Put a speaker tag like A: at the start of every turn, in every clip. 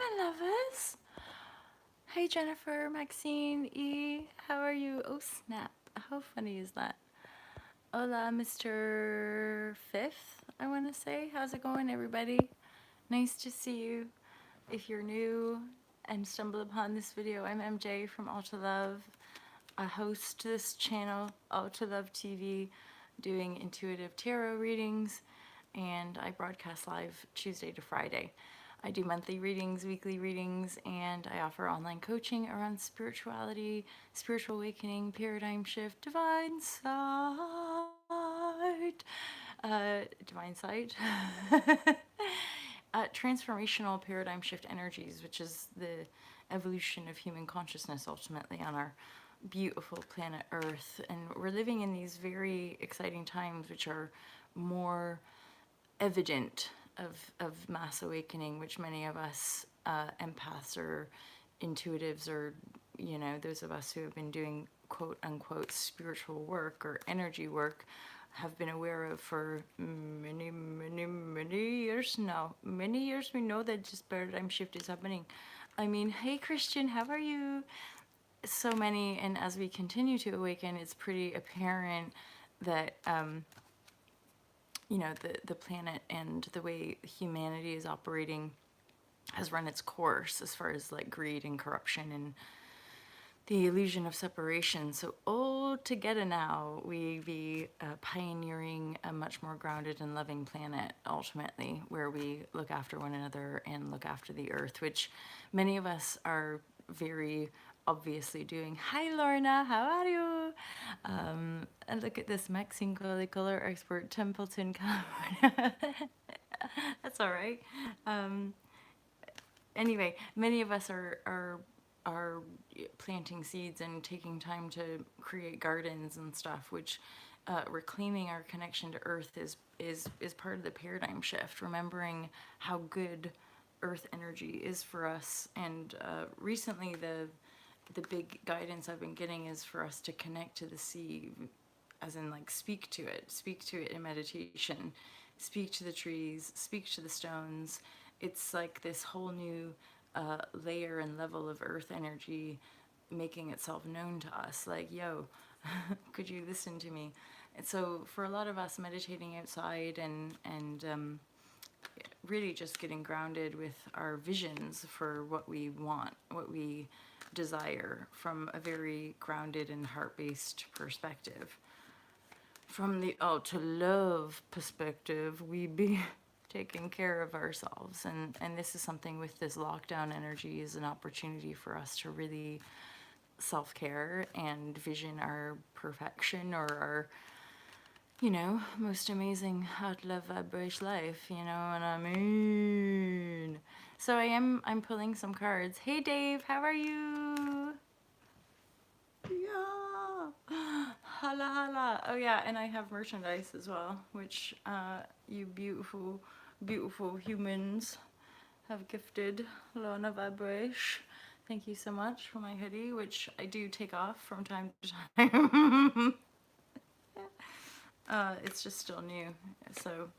A: my lovers. Hey Jennifer, Maxine, E, how are you? Oh snap, how funny is that? Hola, Mr. Fifth, I want to say. How's it going, everybody? Nice to see you. If you're new and stumbled upon this video, I'm MJ from All to Love. I host this channel, All to Love TV, doing intuitive tarot readings, and I broadcast live Tuesday to Friday. I do monthly readings, weekly readings, and I offer online coaching around spirituality, spiritual awakening, paradigm shift, divine sight, divine sight, transformational paradigm shift energies, which is the evolution of human consciousness ultimately on our beautiful planet Earth. And we're living in these very exciting times, which are more evident of mass awakening, which many of us empaths or intuitives, or those of us who have been doing quote unquote spiritual work or energy work, have been aware of for many years now. Many years we know that this paradigm shift is happening. I mean, hey Christian, how are you? So many, and as we continue to awaken, it's pretty apparent that the planet and the way humanity is operating has run its course as far as like greed and corruption and the illusion of separation. So all together now we be pioneering a much more grounded and loving planet ultimately, where we look after one another and look after the earth, which many of us are very obviously doing. Hi Lorna, how are you? And look at this, Maxine Coley, color expert, Templeton, California. That's all right. Anyway, many of us are planting seeds and taking time to create gardens and stuff, which reclaiming our connection to earth is part of the paradigm shift, remembering how good earth energy is for us. And recently the big guidance I've been getting is for us to connect to the sea, as in like speak to it in meditation, speak to the trees, speak to the stones. It's like this whole new layer and level of earth energy making itself known to us, like, yo, could you listen to me? And so for a lot of us, meditating outside and really just getting grounded with our visions for what we want, what we desire, from a very grounded and heart-based perspective. From the all to love perspective, we be taking care of ourselves. And this is something with this lockdown energy, is an opportunity for us to really self-care and vision our perfection, or our most amazing hot love vibrashe life, you know what I mean? So I'm pulling some cards. Hey Dave, how are you? Yeah. Hala hala. Oh yeah, and I have merchandise as well, which you beautiful, beautiful humans have gifted Lona Vibrashe. Thank you so much for my hoodie, which I do take off from time to time. It's just still new, so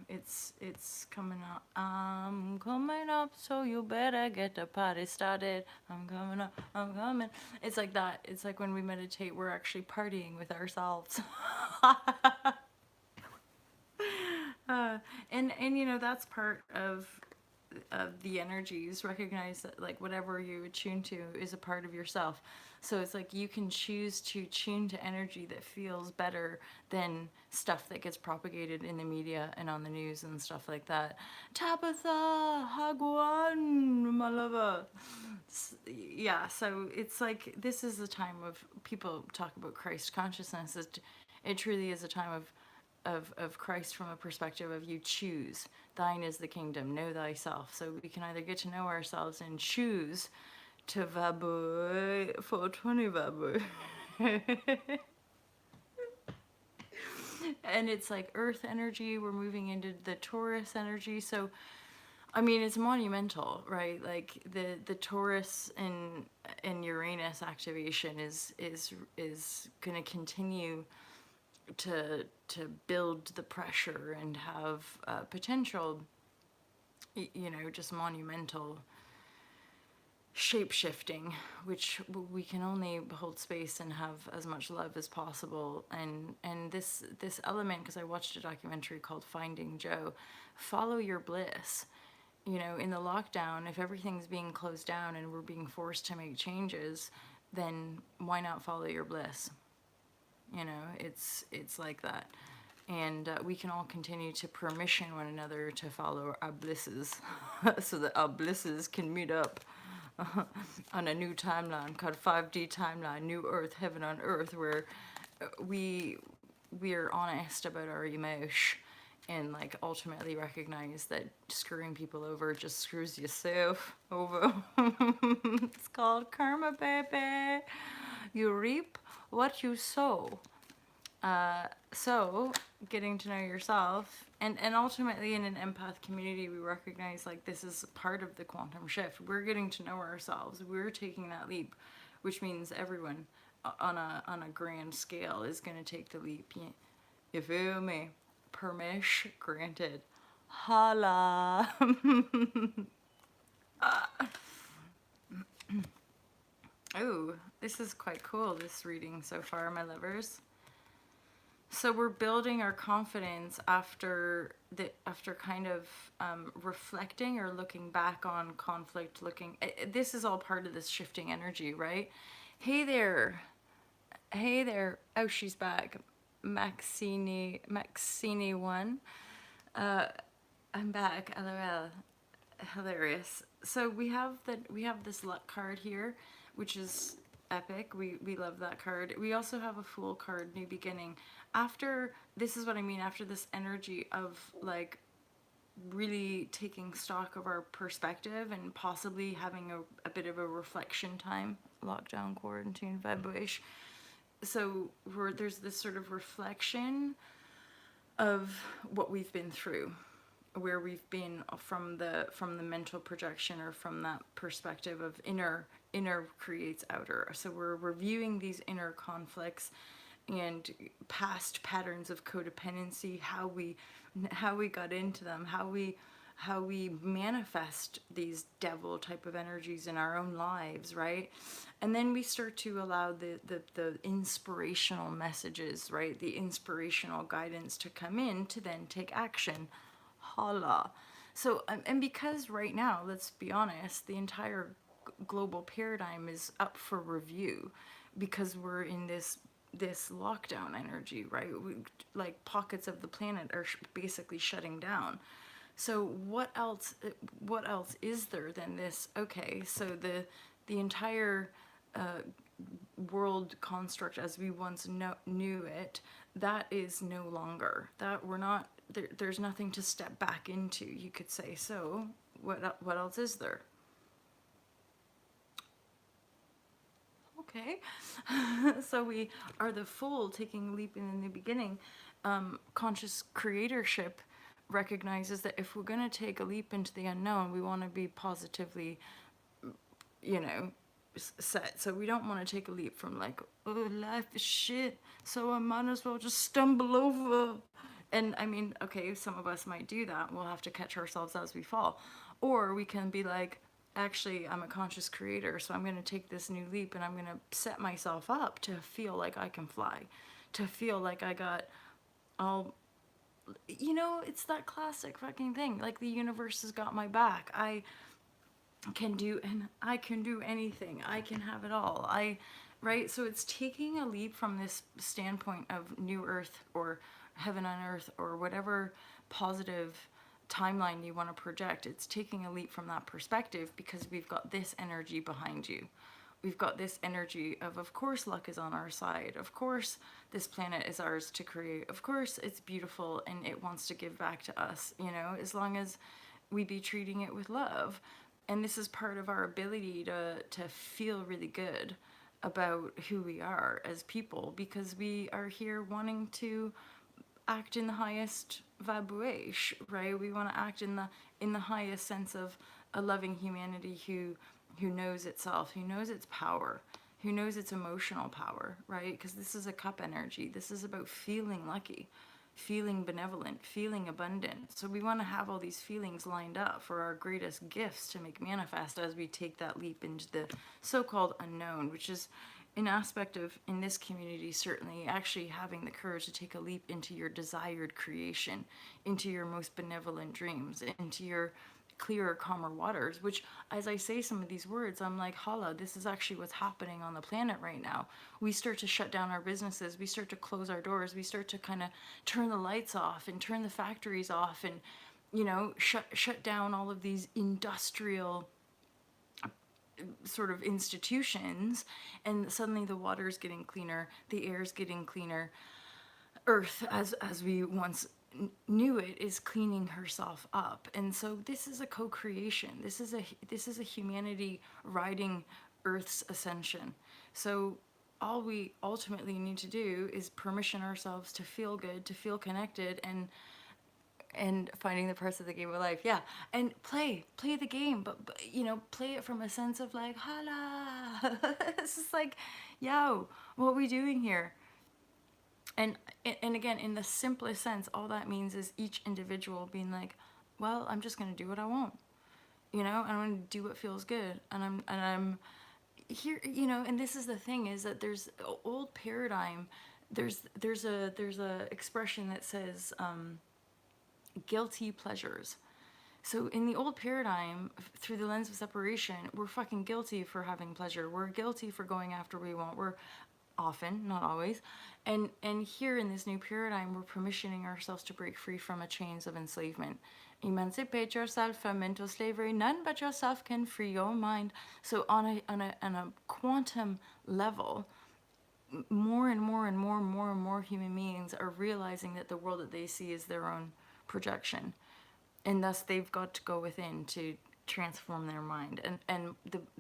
A: it's coming up. I'm coming up, so you better get the party started. I'm coming up, I'm coming. It's like that. It's like when we meditate, we're actually partying with ourselves. And that's part of the energies. Recognize that like whatever you attune to is a part of yourself. So it's like you can choose to tune to energy that feels better than stuff that gets propagated in the media and on the news and stuff like that. Tabitha Hagwan, my lover. Yeah, so it's like this is the time of, people talk about Christ consciousness. It truly is a time of Christ, from a perspective of you choose. Thine is the kingdom, know thyself. So we can either get to know ourselves and choose to vaboy 420 vaboy. And it's like earth energy, we're moving into the Taurus energy. So I mean, it's monumental, right? Like the Taurus and Uranus activation is going to continue to build the pressure and have potential just monumental shape shifting, which we can only hold space and have as much love as possible. And this element, because I watched a documentary called Finding Joe, follow your bliss. In the lockdown, if everything's being closed down and we're being forced to make changes, then why not follow your bliss? It's like that. And we can all continue to permission one another to follow our blisses so that our blisses can meet up on a new timeline called 5D timeline, new earth, heaven on earth, where we we're honest about our emotion and like ultimately recognize that screwing people over just screws yourself over. It's called karma, baby. You reap what you sow. So getting to know yourself, and ultimately in an empath community, we recognize like this is part of the quantum shift. We're getting to know ourselves. We're taking that leap, which means everyone on a grand scale is going to take the leap. You feel me? Permission granted. Holla. Oh, this is quite cool, this reading so far, my lovers. So we're building our confidence after kind of reflecting or looking back on conflict. This is all part of this shifting energy, right? Hey there, hey there. Oh, she's back, Maxine one. I'm back. LOL. Hilarious. So we have this luck card here, which is epic. We love that card. We also have a Fool card, New Beginning. This is what I mean, after this energy of like really taking stock of our perspective and possibly having a bit of a reflection time, lockdown, quarantine, vibration. So there's this sort of reflection of what we've been through, where we've been from the mental projection, or from that perspective of inner creates outer. So we're reviewing these inner conflicts and past patterns of codependency, how we got into them, how we manifest these devil type of energies in our own lives, right? And then we start to allow the inspirational messages, right? The inspirational guidance to come in to then take action. Holla. So, and because right now, let's be honest, the entire global paradigm is up for review because we're in this lockdown energy, right? Like pockets of the planet are basically shutting down. So what else is there than this? Okay, so the entire world construct as we once knew it, that is no longer. That we're not there's nothing to step back into, you could say. So what else is there? Okay. So we are the Fool, taking a leap in the new beginning. Conscious creatorship recognizes that if we're going to take a leap into the unknown, we want to be positively, you know, set. So we don't want to take a leap from like, oh, life is shit, so I might as well just stumble over. And I mean, okay, some of us might do that. We'll have to catch ourselves as we fall. Or we can be like, actually, I'm a conscious creator, so I'm going to take this new leap and I'm going to set myself up to feel like I can fly, to feel like I got all, it's that classic fucking thing. Like the universe has got my back. I can do anything. I can have it all. Right? So it's taking a leap from this standpoint of new earth or heaven on earth or whatever positive timeline you want to project. It's taking a leap from that perspective because we've got this energy behind you. We've got this energy of course luck is on our side. Of course this planet is ours to create. Of course it's beautiful and it wants to give back to us, as long as we be treating it with love. And this is part of our ability to feel really good about who we are as people, because we are here wanting to act in the highest vibration, right? We want to act in the highest sense of a loving humanity who knows itself, who knows its power, who knows its emotional power, right? Because this is a cup energy. This is about feeling lucky, feeling benevolent, feeling abundant. So we want to have all these feelings lined up for our greatest gifts to make manifest as we take that leap into the so-called unknown, which is an aspect of, in this community, certainly actually having the courage to take a leap into your desired creation, into your most benevolent dreams, into your clearer, calmer waters, which, as I say some of these words, I'm like, holla, this is actually what's happening on the planet right now. We start to shut down our businesses, we start to close our doors, we start to kind of turn the lights off and turn the factories off and, you know, shut down all of these industrial sort of institutions, and suddenly the water's getting cleaner, the air's getting cleaner. Earth, as we once knew it, is cleaning herself up. And so this is a co-creation. This is a humanity riding Earth's ascension. So all we ultimately need to do is permission ourselves to feel good, to feel connected, and finding the parts of the game of life, yeah, and play the game, but you know, play it from a sense of like, holla. It's just like, yo, what are we doing here? And again, in the simplest sense, all that means is each individual being like, well, I'm just going to do what I want, you know, and I'm going to do what feels good, and I'm here, you know. And this is the thing, is that there's an old paradigm, there's a expression that says guilty pleasures. So in the old paradigm, through the lens of separation, we're fucking guilty for having pleasure. We're guilty for going after what we want. We're often, not always. And here in this new paradigm, we're permissioning ourselves to break free from a chains of enslavement. Emancipate yourself from mental slavery. None but yourself can free your mind. So on a quantum level, more and more and more and more and more human beings are realizing that the world that they see is their own projection, and thus they've got to go within to transform their mind. And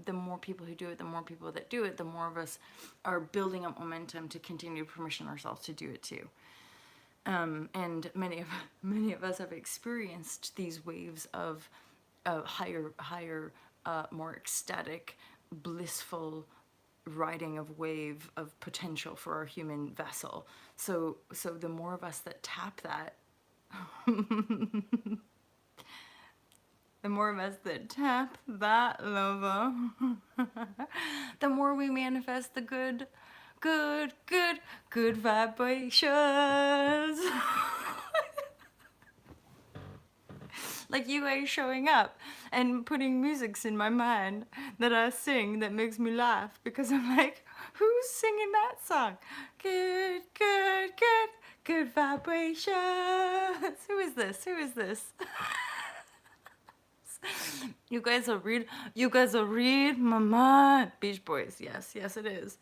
A: the more people who do it, the more people that do it, the more of us are building up momentum to continue to permission ourselves to do it too. And many of us have experienced these waves of higher, more ecstatic, blissful riding of wave of potential for our human vessel. So the more of us that tap that, the more of us that tap that lover, the more we manifest the good vibrations. Like you guys showing up and putting musics in my mind that I sing that makes me laugh, because I'm like, who's singing that song? Good vibrations. Who is this? You guys will read my mind. Beach Boys. Yes, it is.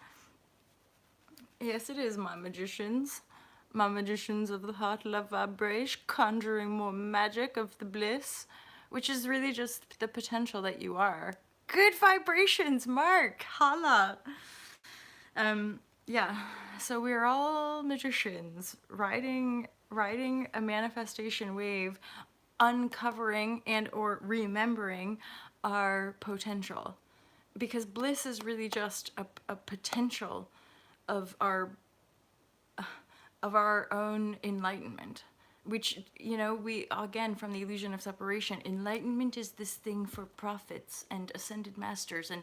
A: Yes, it is, my magicians. My magicians of the heart, love vibration, conjuring more magic of the bliss, which is really just the potential that you are. Good vibrations, Mark. Holla. Yeah. So we're all magicians riding a manifestation wave, uncovering and or remembering our potential, because bliss is really just a potential of our own enlightenment, which, you know, we, again, from the illusion of separation, enlightenment is this thing for prophets and ascended masters, and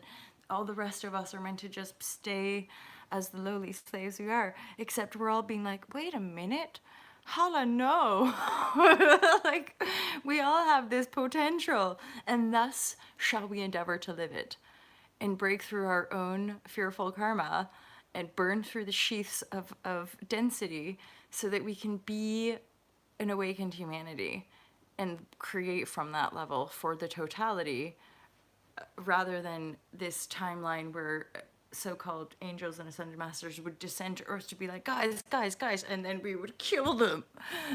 A: all the rest of us are meant to just stay as the lowly slaves we are, except we're all being like, wait a minute, holla, no. Like, we all have this potential, and thus shall we endeavor to live it and break through our own fearful karma and burn through the sheaths of density, so that we can be an awakened humanity and create from that level for the totality, rather than this timeline where so-called angels and ascended masters would descend to earth to be like, guys, and then we would kill them.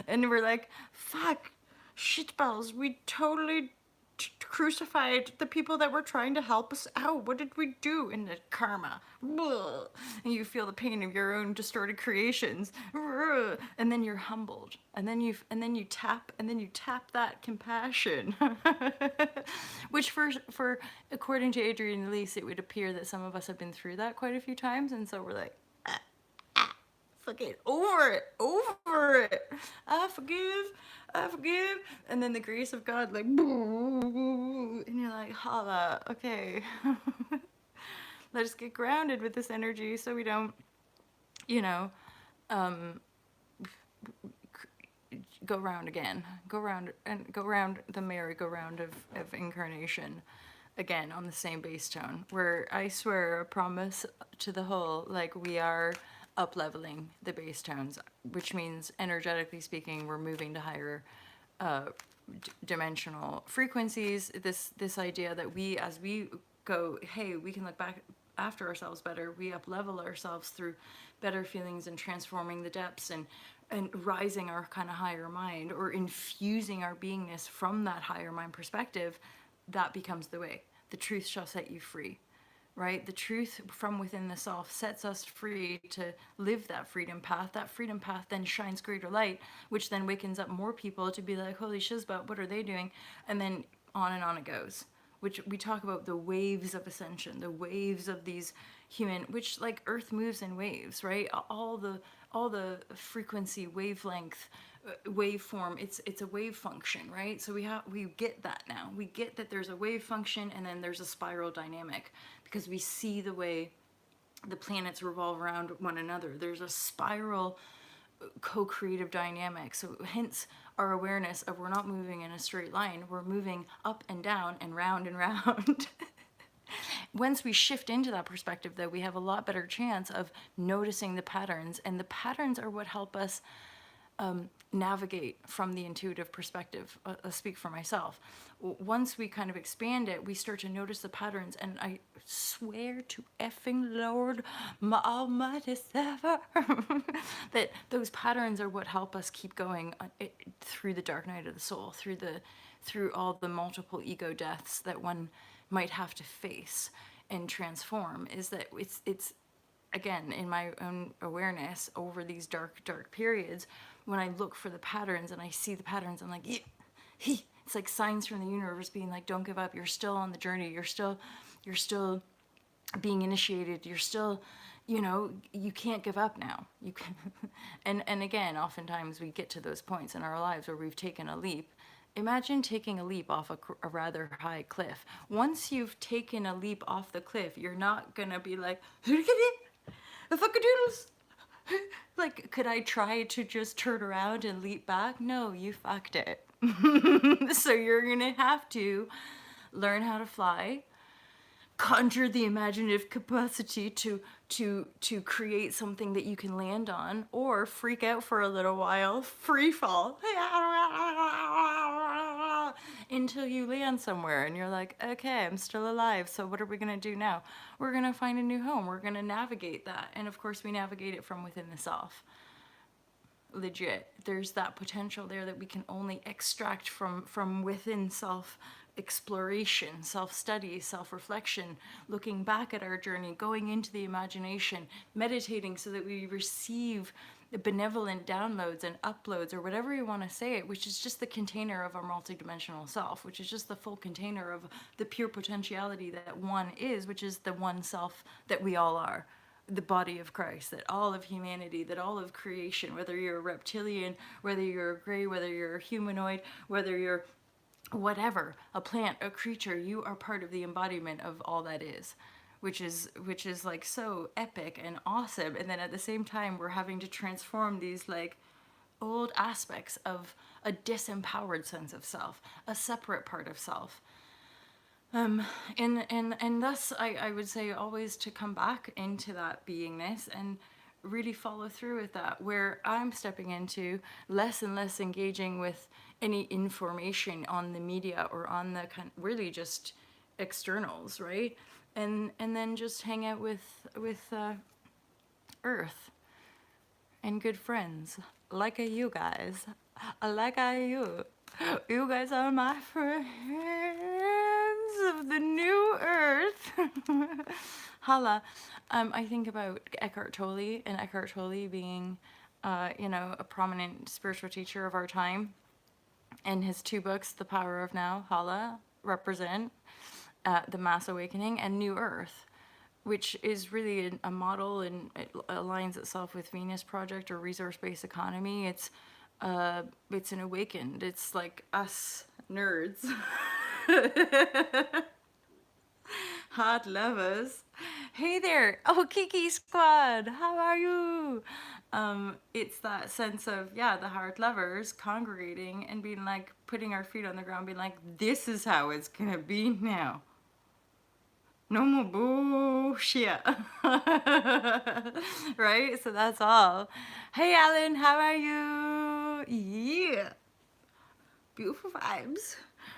A: And we're like, fuck, shitballs, we totally crucified the people that were trying to help us out. What did we do? In the karma. Blah. And you feel the pain of your own distorted creations. And then you're humbled. And then you tap that compassion. Which for according to Adrienne Elise, it would appear that some of us have been through that quite a few times, and so we're like, fucking over it, over it. I forgive. And then the grace of God, like, and you're like, holla, okay. Let's get grounded with this energy so we don't, you know, go round again, go round and go round the merry-go-round of incarnation again on the same bass tone, where I swear a promise to the whole, like we are up leveling the bass tones, which means energetically speaking, we're moving to higher dimensional frequencies. This idea that we, as we go, hey, we can look back after ourselves better, we up level ourselves through better feelings and transforming the depths and rising our kind of higher mind, or infusing our beingness from that higher mind perspective. That becomes the way. The truth shall set you free, right? The truth from within the self sets us free to live that freedom path. That freedom path then shines greater light, which then wakens up more people to be like, holy shizbut, what are they doing? And then on it goes. Which we talk about the waves of ascension, the waves of these human, which like Earth moves in waves, right? All the frequency, wavelength, waveform, it's a wave function, right? So we get that now. We get that there's a wave function and then there's a spiral dynamic, because we see the way the planets revolve around one another. There's a spiral co-creative dynamic. So hence our awareness of we're not moving in a straight line, we're moving up and down and round and round. Once we shift into that perspective, though, we have a lot better chance of noticing the patterns, and the patterns are what help us navigate from the intuitive perspective. I'll speak for myself. Once we kind of expand it, we start to notice the patterns, and I swear to effing Lord, my almighty Sever, that those patterns are what help us keep going through the dark night of the soul, through all the multiple ego deaths that one might have to face and transform. Is that it's again, in my own awareness over these dark periods, when I look for the patterns and I see the patterns, I'm like, yeah, it's like signs from the universe being like, don't give up. You're still on the journey. You're still being initiated. You're still, you can't give up now. You can, and again, oftentimes we get to those points in our lives where we've taken a leap. Imagine taking a leap off a rather high cliff. Once you've taken a leap off the cliff, you're not gonna be like, the fuckadoodles. Like, could I try to just turn around and leap back? No, you fucked it. So you're gonna have to learn how to fly, conjure the imaginative capacity to create something that you can land on, or freak out for a little while, free fall until you land somewhere and you're like, okay, I'm still alive, so what are we gonna do now? We're gonna find a new home. We're gonna navigate that, and of course we navigate it from within the self. Legit, there's that potential there that we can only extract from within self exploration, self-study, self-reflection, looking back at our journey, going into the imagination, meditating so that we receive the benevolent downloads and uploads, or whatever you want to say it, which is just the container of our multidimensional self, which is just the full container of the pure potentiality that one is, which is the one self that we all are. The body of Christ, that all of humanity, that all of creation, whether you're a reptilian, whether you're a gray, whether you're a humanoid, whether you're whatever, a plant, a creature, you are part of the embodiment of all that is, which is like so epic and awesome. And then at the same time, we're having to transform these like old aspects of a disempowered sense of self, a separate part of self. And thus I would say always to come back into that beingness and really follow through with that, where I'm stepping into less and less engaging with any information on the media or on the kind really just externals, right? And then just hang out with Earth and good friends like you guys, like you. You guys are my friends of the new Earth. Holla. I think about Eckhart Tolle, and Eckhart Tolle being, a prominent spiritual teacher of our time. And his two books, The Power of Now, holla, represent the Mass Awakening, and New Earth. which is really a model, and it aligns itself with Venus Project or resource-based economy. It's an awakened. It's like us nerds, hot lovers. Hey there! Oh, Kiki Squad, how are you? It's that sense of, yeah, the hard lovers congregating and being like, putting our feet on the ground, being like, this is how it's gonna be now. No more bullshit. Right? So that's all. Hey, Alan, how are you? Yeah. Beautiful vibes.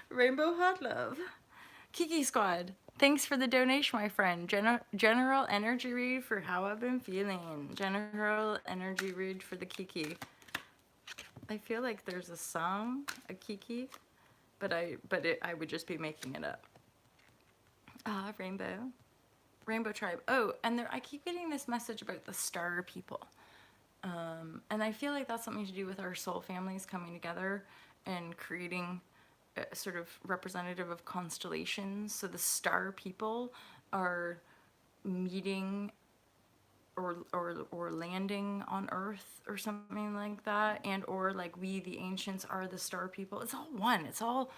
A: Rainbow hot love. Kiki Squad, thanks for the donation, my friend. General energy read for how I've been feeling. General energy read for the Kiki. I feel like there's a song, a Kiki, but I would just be making it up. Ah, rainbow. Rainbow Tribe. Oh, and I keep getting this message about the star people. And I feel like that's something to do with our soul families coming together and creating a sort of representative of constellations. So the star people are meeting or landing on Earth or something like that, and or like we the ancients are the star people. It's all one. It's all,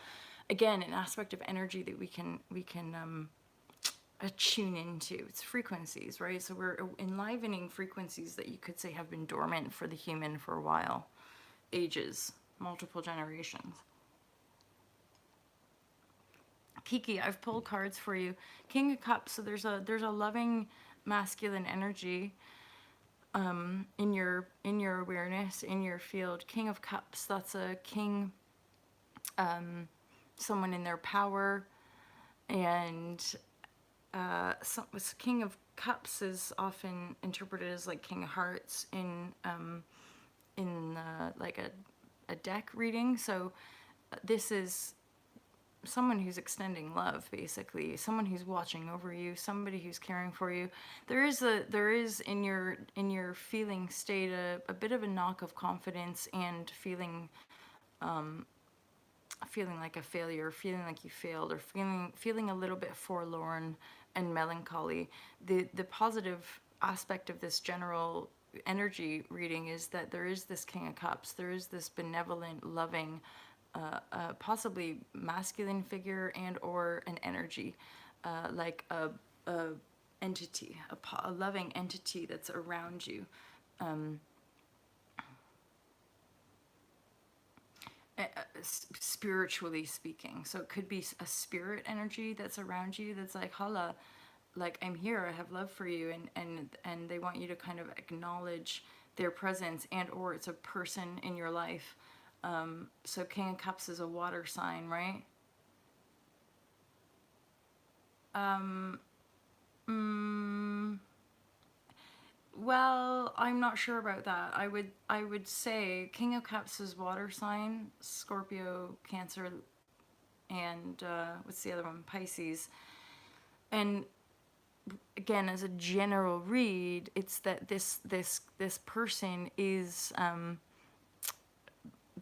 A: again, an aspect of energy that we can tune into. It's frequencies, right? So we're enlivening frequencies that you could say have been dormant for the human for a while, ages, multiple generations. Kiki, I've pulled cards for you. King of Cups. So there's a loving masculine energy in your awareness, in your field. King of Cups. That's a king, someone in their power, and King of Cups is often interpreted as like King of Hearts in like a deck reading. So this is someone who's extending love, basically, someone who's watching over you, somebody who's caring for you. There is in your feeling state a bit of a knock of confidence and feeling like a failure, feeling like you failed, or feeling a little bit forlorn and melancholy. The positive aspect of this general energy reading is that there is this King of Cups, there is this benevolent, loving, possibly masculine figure and or an energy, like a entity, a loving entity that's around you. Spiritually speaking, so it could be a spirit energy that's around you that's like, holla, like, I'm here, I have love for you, and they want you to kind of acknowledge their presence, and or it's a person in your life. So King of Cups is a water sign, right? mm, well, I'm not sure about that. I would say King of Cups is water sign, Scorpio, Cancer, and what's the other one? Pisces. And again, as a general read, it's that this person is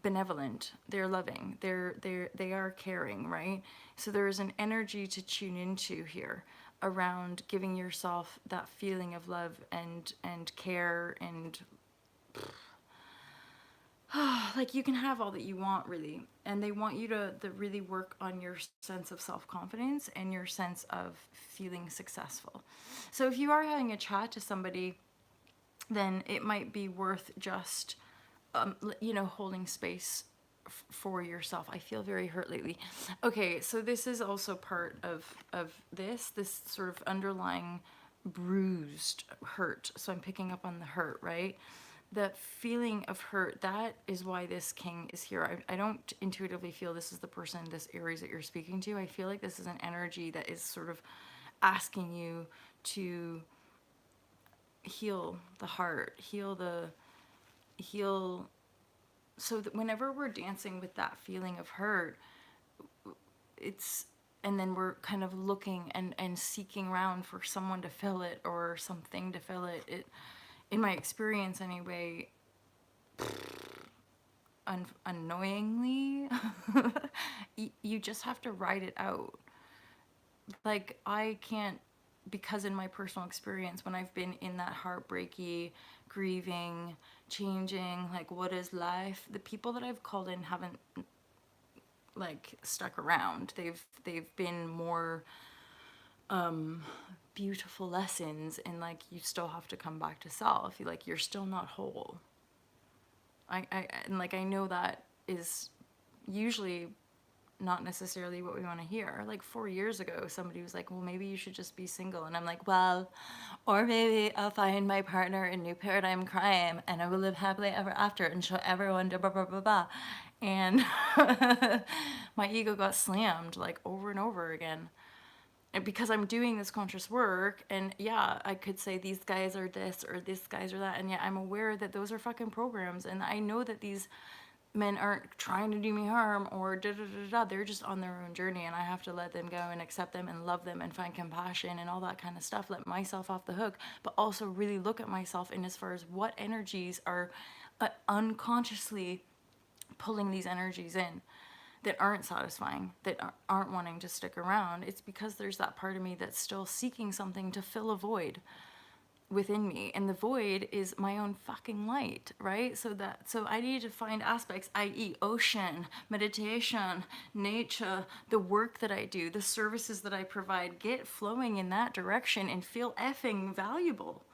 A: benevolent. They're loving. They are caring, right? So there is an energy to tune into here around giving yourself that feeling of love and care, and like, you can have all that you want, really, and they want you to really work on your sense of self-confidence and your sense of feeling successful. So if you are having a chat to somebody, then it might be worth just holding space for yourself. I feel very hurt lately. Okay, so this is also part of this sort of underlying bruised hurt. So I'm picking up on the hurt, right? The feeling of hurt, that is why this king is here. I don't intuitively feel this is the person, this Aries that you're speaking to. I feel like this is an energy that is sort of asking you to heal the heart, heal, so that whenever we're dancing with that feeling of hurt, it's, and then we're kind of looking and seeking around for someone to fill it or something to fill it, in my experience anyway, unknowingly, you just have to write it out. Like, I can't because in my personal experience, when I've been in that heartbreaky, grieving, changing, like what is life, the people that I've called in haven't like stuck around. They've been more beautiful lessons, and like you still have to come back to self. You're still not whole. And like I know that is usually not necessarily what we want to hear. Like 4 years ago, somebody was like, well, maybe you should just be single. And I'm like, well, or maybe I'll find my partner in New Paradigm Crime and I will live happily ever after and show everyone blah, blah, blah, blah. And my ego got slammed like over and over again. And because I'm doing this conscious work, and yeah, I could say these guys are this or these guys are that, and yet I'm aware that those are fucking programs, and I know that these men aren't trying to do me harm or da da da da. They're just on their own journey, and I have to let them go and accept them and love them and find compassion and all that kind of stuff. Let myself off the hook, but also really look at myself in as far as what energies are unconsciously pulling these energies in that aren't satisfying, that aren't wanting to stick around. It's because there's that part of me that's still seeking something to fill a void within me, and the void is my own fucking light, right? So I need to find aspects, i.e. ocean, meditation, nature, the work that I do, the services that I provide, get flowing in that direction and feel effing valuable,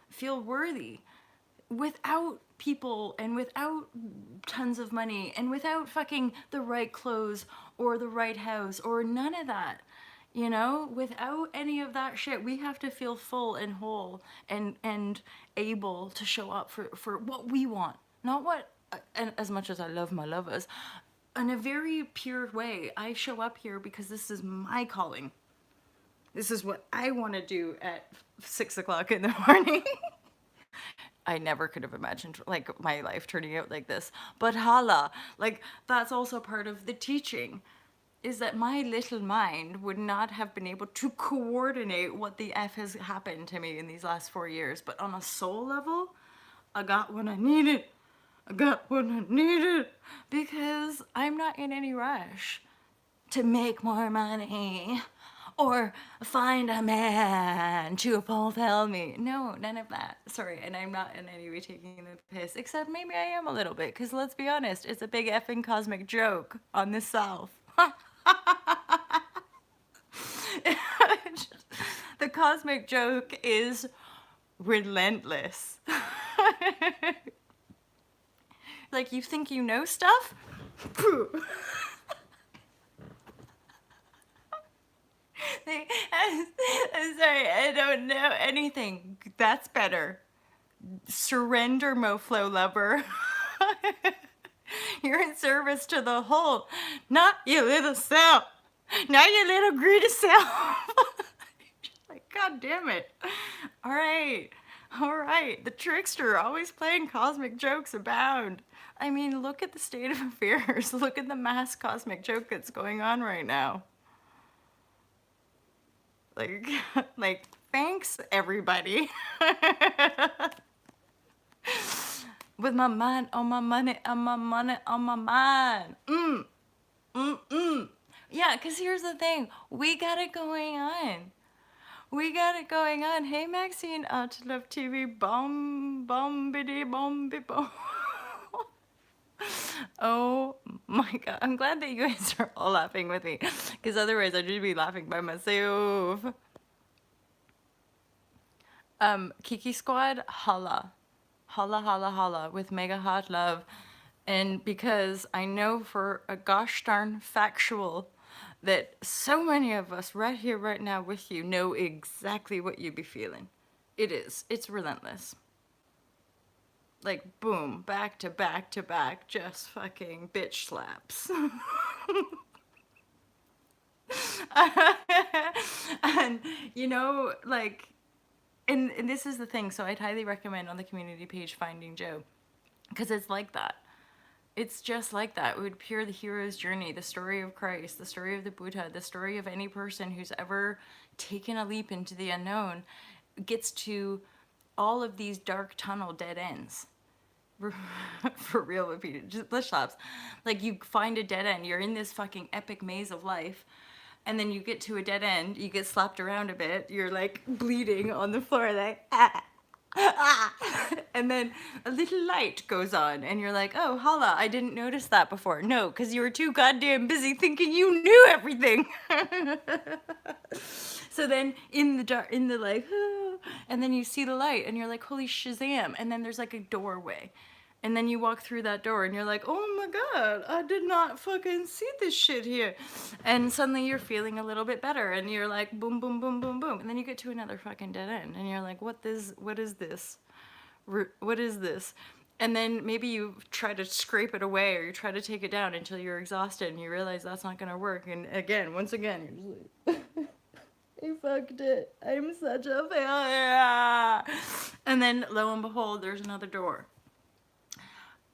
A: feel worthy, without people and without tons of money and without fucking the right clothes or the right house or none of that. Without any of that shit, we have to feel full and whole and able to show up for what we want, not what. And as much as I love my lovers, in a very pure way, I show up here because this is my calling. This is what I want to do at 6 o'clock in the morning. I never could have imagined like my life turning out like this. But holla, like that's also part of the teaching, is that my little mind would not have been able to coordinate what the F has happened to me in these last 4 years. But on a soul level, I got what I needed. I got what I needed because I'm not in any rush to make more money or find a man to fulfill me. No, none of that. Sorry, and I'm not in any way taking the piss, except maybe I am a little bit, because let's be honest, it's a big effing cosmic joke on the self. The cosmic joke is relentless. Like, you think you know stuff? I'm sorry, I don't know anything. That's better. Surrender, Moflo lover. You're in service to the whole, not your little self, not your little greedy self. Like, God damn it. All right. The trickster, always playing cosmic jokes abound. I mean, look at the state of affairs. Look at the mass cosmic joke that's going on right now. Like, thanks, everybody. With my mind on my money, on my money, on my mind. Yeah, because here's the thing. We got it going on. Hey, Maxine, to Love TV, biddy, bom. Oh my God. I'm glad that you guys are all laughing with me, because otherwise I'd just be laughing by myself. Kiki Squad, holla. Holla with mega hot love. And because I know for a gosh darn factual that so many of us right here, right now with you know exactly what you be feeling. It's relentless. Like, boom, back to back to back, just fucking bitch slaps. And, like, and this is the thing, so I'd highly recommend on the community page Finding Joe, because it's like that. It's just like that. It would appear the hero's journey, the story of Christ, the story of the Buddha, the story of any person who's ever taken a leap into the unknown gets to all of these dark tunnel dead ends. For real, repeated, just the shops. Like, you find a dead end. You're in this fucking epic maze of life, And then you get to a dead end, you get slapped around a bit, you're like bleeding on the floor, like, ah, ah. And then a little light goes on, and you're like, oh, holla, I didn't notice that before. No, because you were too goddamn busy thinking you knew everything. So then in the dark, in the like, ah, and then you see the light, and you're like, holy Shazam. And then there's like a doorway. And then you walk through that door and you're like, oh my God, I did not fucking see this shit here. And suddenly you're feeling a little bit better and you're like, boom, boom, boom, boom, boom. And then you get to another fucking dead end and you're like, what is this? What is this? And then maybe you try to scrape it away or you try to take it down until you're exhausted and you realize that's not going to work. And again, once again, you're just like, I fucked it. I'm such a failure. And then lo and behold, there's another door.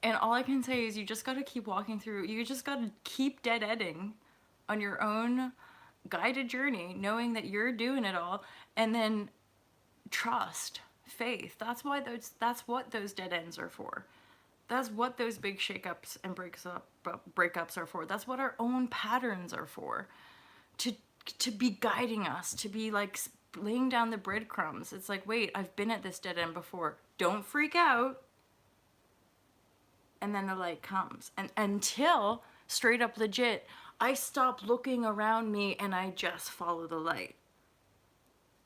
A: And all I can say is you just got to keep walking through. You just got to keep dead-ending on your own guided journey, knowing that you're doing it all, and then trust, faith. That's what those dead ends are for. That's what those big shakeups and breakups are for. That's what our own patterns are for. To to be guiding us, to be like laying down the breadcrumbs. It's like, wait, I've been at this dead end before. Don't freak out. And then the light comes. And until, straight up legit, I stop looking around me and I just follow the light.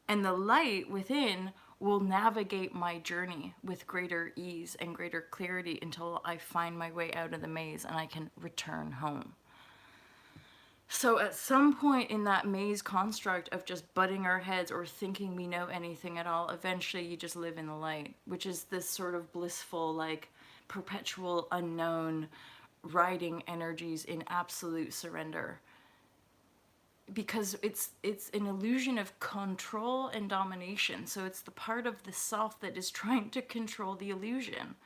A: And the light within will navigate my journey with greater ease and greater clarity until I find my way out of the maze and I can return home. So at some point in that maze construct of just butting our heads or thinking we know anything at all, eventually you just live in the light, which is this sort of blissful, like perpetual unknown, riding energies in absolute surrender. Because it's an illusion of control and domination. So it's the part of the self that is trying to control the illusion.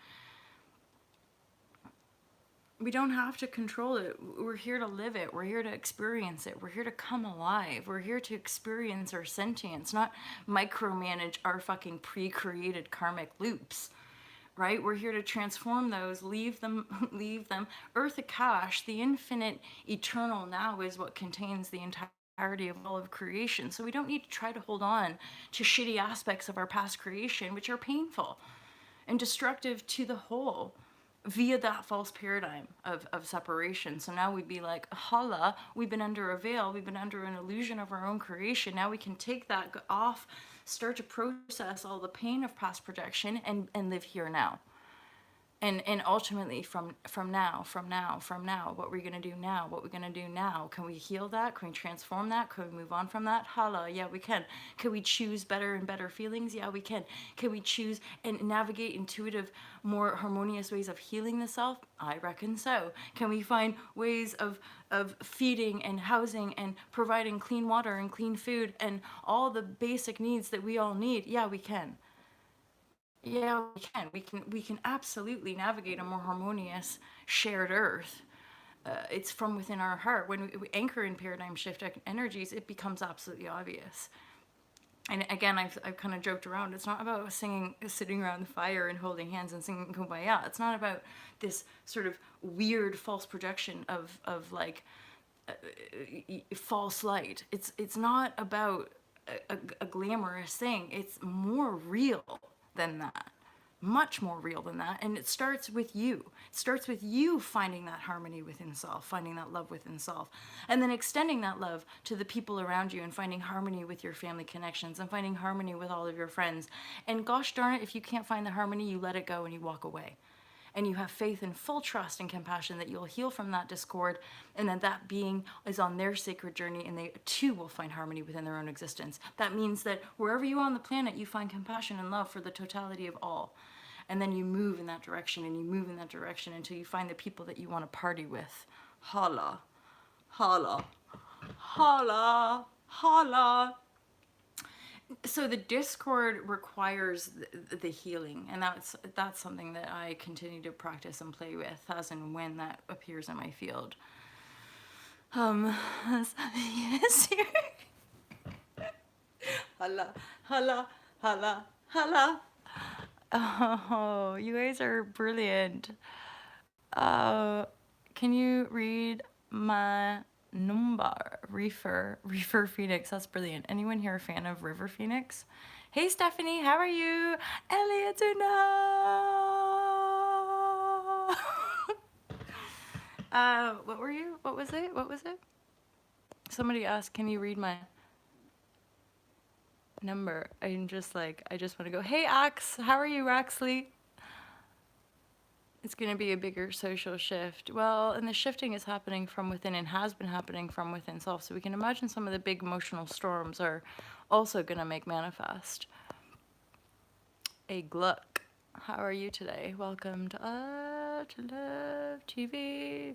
A: We don't have to control it. We're here to live it. We're here to experience it. We're here to come alive. We're here to experience our sentience, not micromanage our fucking pre-created karmic loops. Right? We're here to transform those, leave them. Earth Akash, the infinite eternal now, is what contains the entirety of all of creation. So we don't need to try to hold on to shitty aspects of our past creation, which are painful and destructive to the whole, via that false paradigm of separation. So now we'd be like, holla, we've been under a veil, we've been under an illusion of our own creation. Now we can take that off, start to process all the pain of past projection and live here now. And ultimately from now, what we're going to do now, what we're going to do now. Can we heal that? Can we transform that? Can we move on from that? Holla, yeah, we can. Can we choose better and better feelings? Yeah, we can. Can we choose and navigate intuitive, more harmonious ways of healing the self? I reckon so. Can we find ways of feeding and housing and providing clean water and clean food and all the basic needs that we all need? Yeah, we can. Yeah, we can. We can absolutely navigate a more harmonious shared earth. It's from within our heart. When we anchor in paradigm shift energies, it becomes absolutely obvious. And again, I've kind of joked around. It's not about singing, sitting around the fire and holding hands and singing kumbaya. It's not about this sort of weird false projection of like false light. It's not about a glamorous thing. It's more real than that, much more real than that. And it starts with you. It starts with you finding that harmony within self, finding that love within self, and then extending that love to the people around you and finding harmony with your family connections and finding harmony with all of your friends. And gosh darn it, if you can't find the harmony, you let it go and you walk away. And you have faith and full trust and compassion that you'll heal from that discord and that being is on their sacred journey and they too will find harmony within their own existence. That means that wherever you are on the planet, you find compassion and love for the totality of all. And then you move in that direction and you move in that direction until you find the people that you want to party with. Holla, holla, holla, holla. So the discord requires the healing, and that's something that I continue to practice and play with as and when that appears in my field. Yes, holla, holla, holla, holla. Oh, you guys are brilliant. Can you read my Numbar, Reefer Phoenix. That's brilliant. Anyone here a fan of River Phoenix? Hey Stephanie, how are you? Elliot's what were you? What was it? What was it? Somebody asked, can you read my number? I'm just like, I just want to go, hey Axe, how are you, Raxley? It's going to be a bigger social shift. Well, and the shifting is happening from within and has been happening from within self. So we can imagine some of the big emotional storms are also going to make manifest. A Gluck, how are you today? Welcome to Love TV.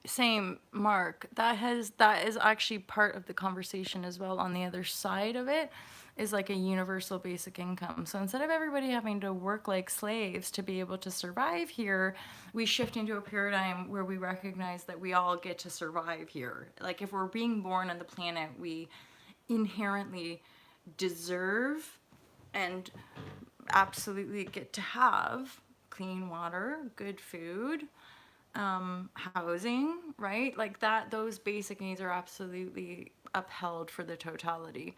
A: Same, Mark. That is actually part of the conversation as well. On the other side of it is like a universal basic income. So instead of everybody having to work like slaves to be able to survive here, we shift into a paradigm where we recognize that we all get to survive here. Like if we're being born on the planet, we inherently deserve and absolutely get to have clean water, good food, housing, right? Like that, those basic needs are absolutely upheld for the totality.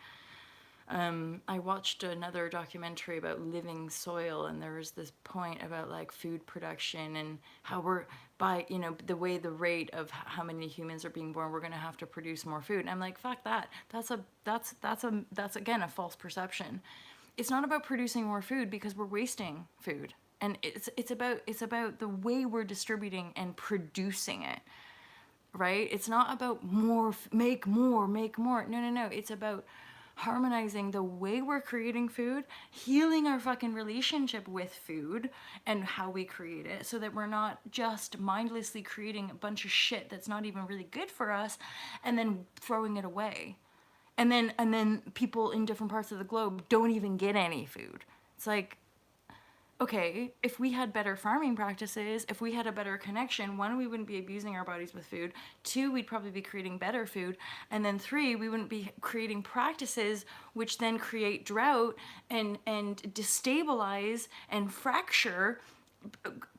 A: I watched another documentary about living soil, and there was this point about like food production and how we're by, you know, the way the rate of how many humans are being born, we're going to have to produce more food. And I'm like, fuck that. That's again a false perception. It's not about producing more food because we're wasting food. And it's about the way we're distributing and producing it, right? It's not about make more. No. It's about harmonizing the way we're creating food, healing our fucking relationship with food and how we create it, so that we're not just mindlessly creating a bunch of shit that's not even really good for us and then throwing it away. And then people in different parts of the globe don't even get any food. It's like, okay, if we had better farming practices, if we had a better connection, one, we wouldn't be abusing our bodies with food. Two, we'd probably be creating better food. And then three, we wouldn't be creating practices which then create drought and destabilize and fracture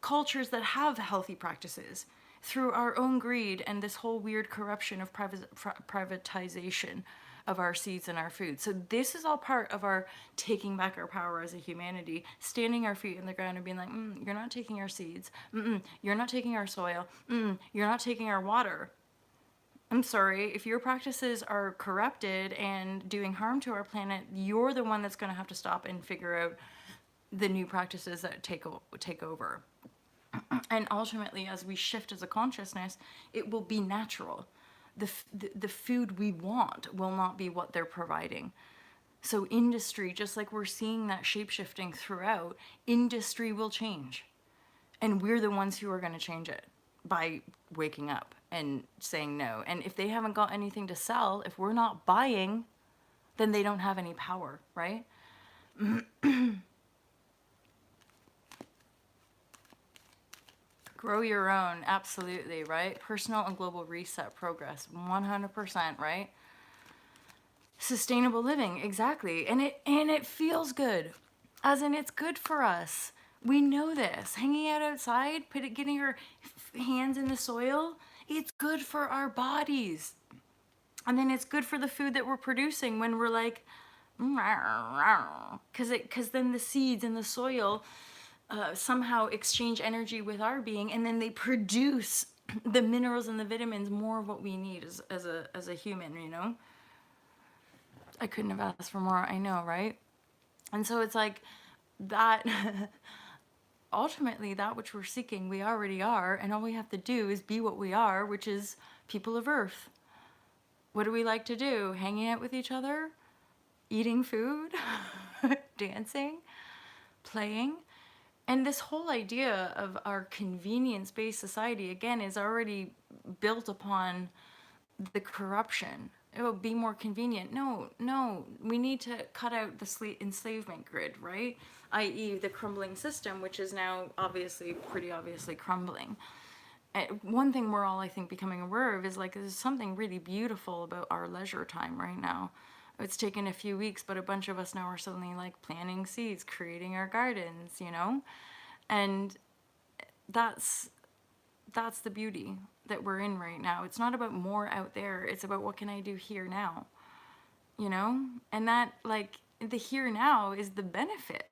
A: cultures that have healthy practices through our own greed and this whole weird corruption of privatization of our seeds and our food. So this is all part of our taking back our power as a humanity, standing our feet in the ground and being like, you're not taking our seeds. You're not taking our soil. You're not taking our water. I'm sorry, if your practices are corrupted and doing harm to our planet, you're the one that's going to have to stop and figure out the new practices that take over. And ultimately, as we shift as a consciousness, it will be natural. The food we want will not be what they're providing. So industry, just like we're seeing that shape-shifting throughout, industry will change. And we're the ones who are going to change it by waking up and saying no. And if they haven't got anything to sell, if we're not buying, then they don't have any power, right? Grow your own, absolutely, right? Personal and global reset progress, 100%, right? Sustainable living, exactly. And it feels good. As in, it's good for us. We know this. Hanging out outside, getting your hands in the soil, it's good for our bodies. And then it's good for the food that we're producing when we're like, because then the seeds in the soil somehow exchange energy with our being, and then they produce the minerals and the vitamins, more of what we need as a human, you know? I couldn't have asked for more, I know, right? And so it's like that, ultimately, that which we're seeking, we already are, and all we have to do is be what we are, which is people of Earth. What do we like to do? Hanging out with each other? Eating food? Dancing? Playing? And this whole idea of our convenience-based society, again, is already built upon the corruption. It will be more convenient. No, we need to cut out the enslavement grid, right? I.e. the crumbling system, which is now pretty obviously crumbling. And one thing we're all, I think, becoming aware of is like there's something really beautiful about our leisure time right now. It's taken a few weeks, but a bunch of us now are suddenly like planting seeds, creating our gardens, you know? And that's that's the beauty that we're in right now. It's not about more out there. It's about what can I do here now, you know? And that, like, the here now is the benefit.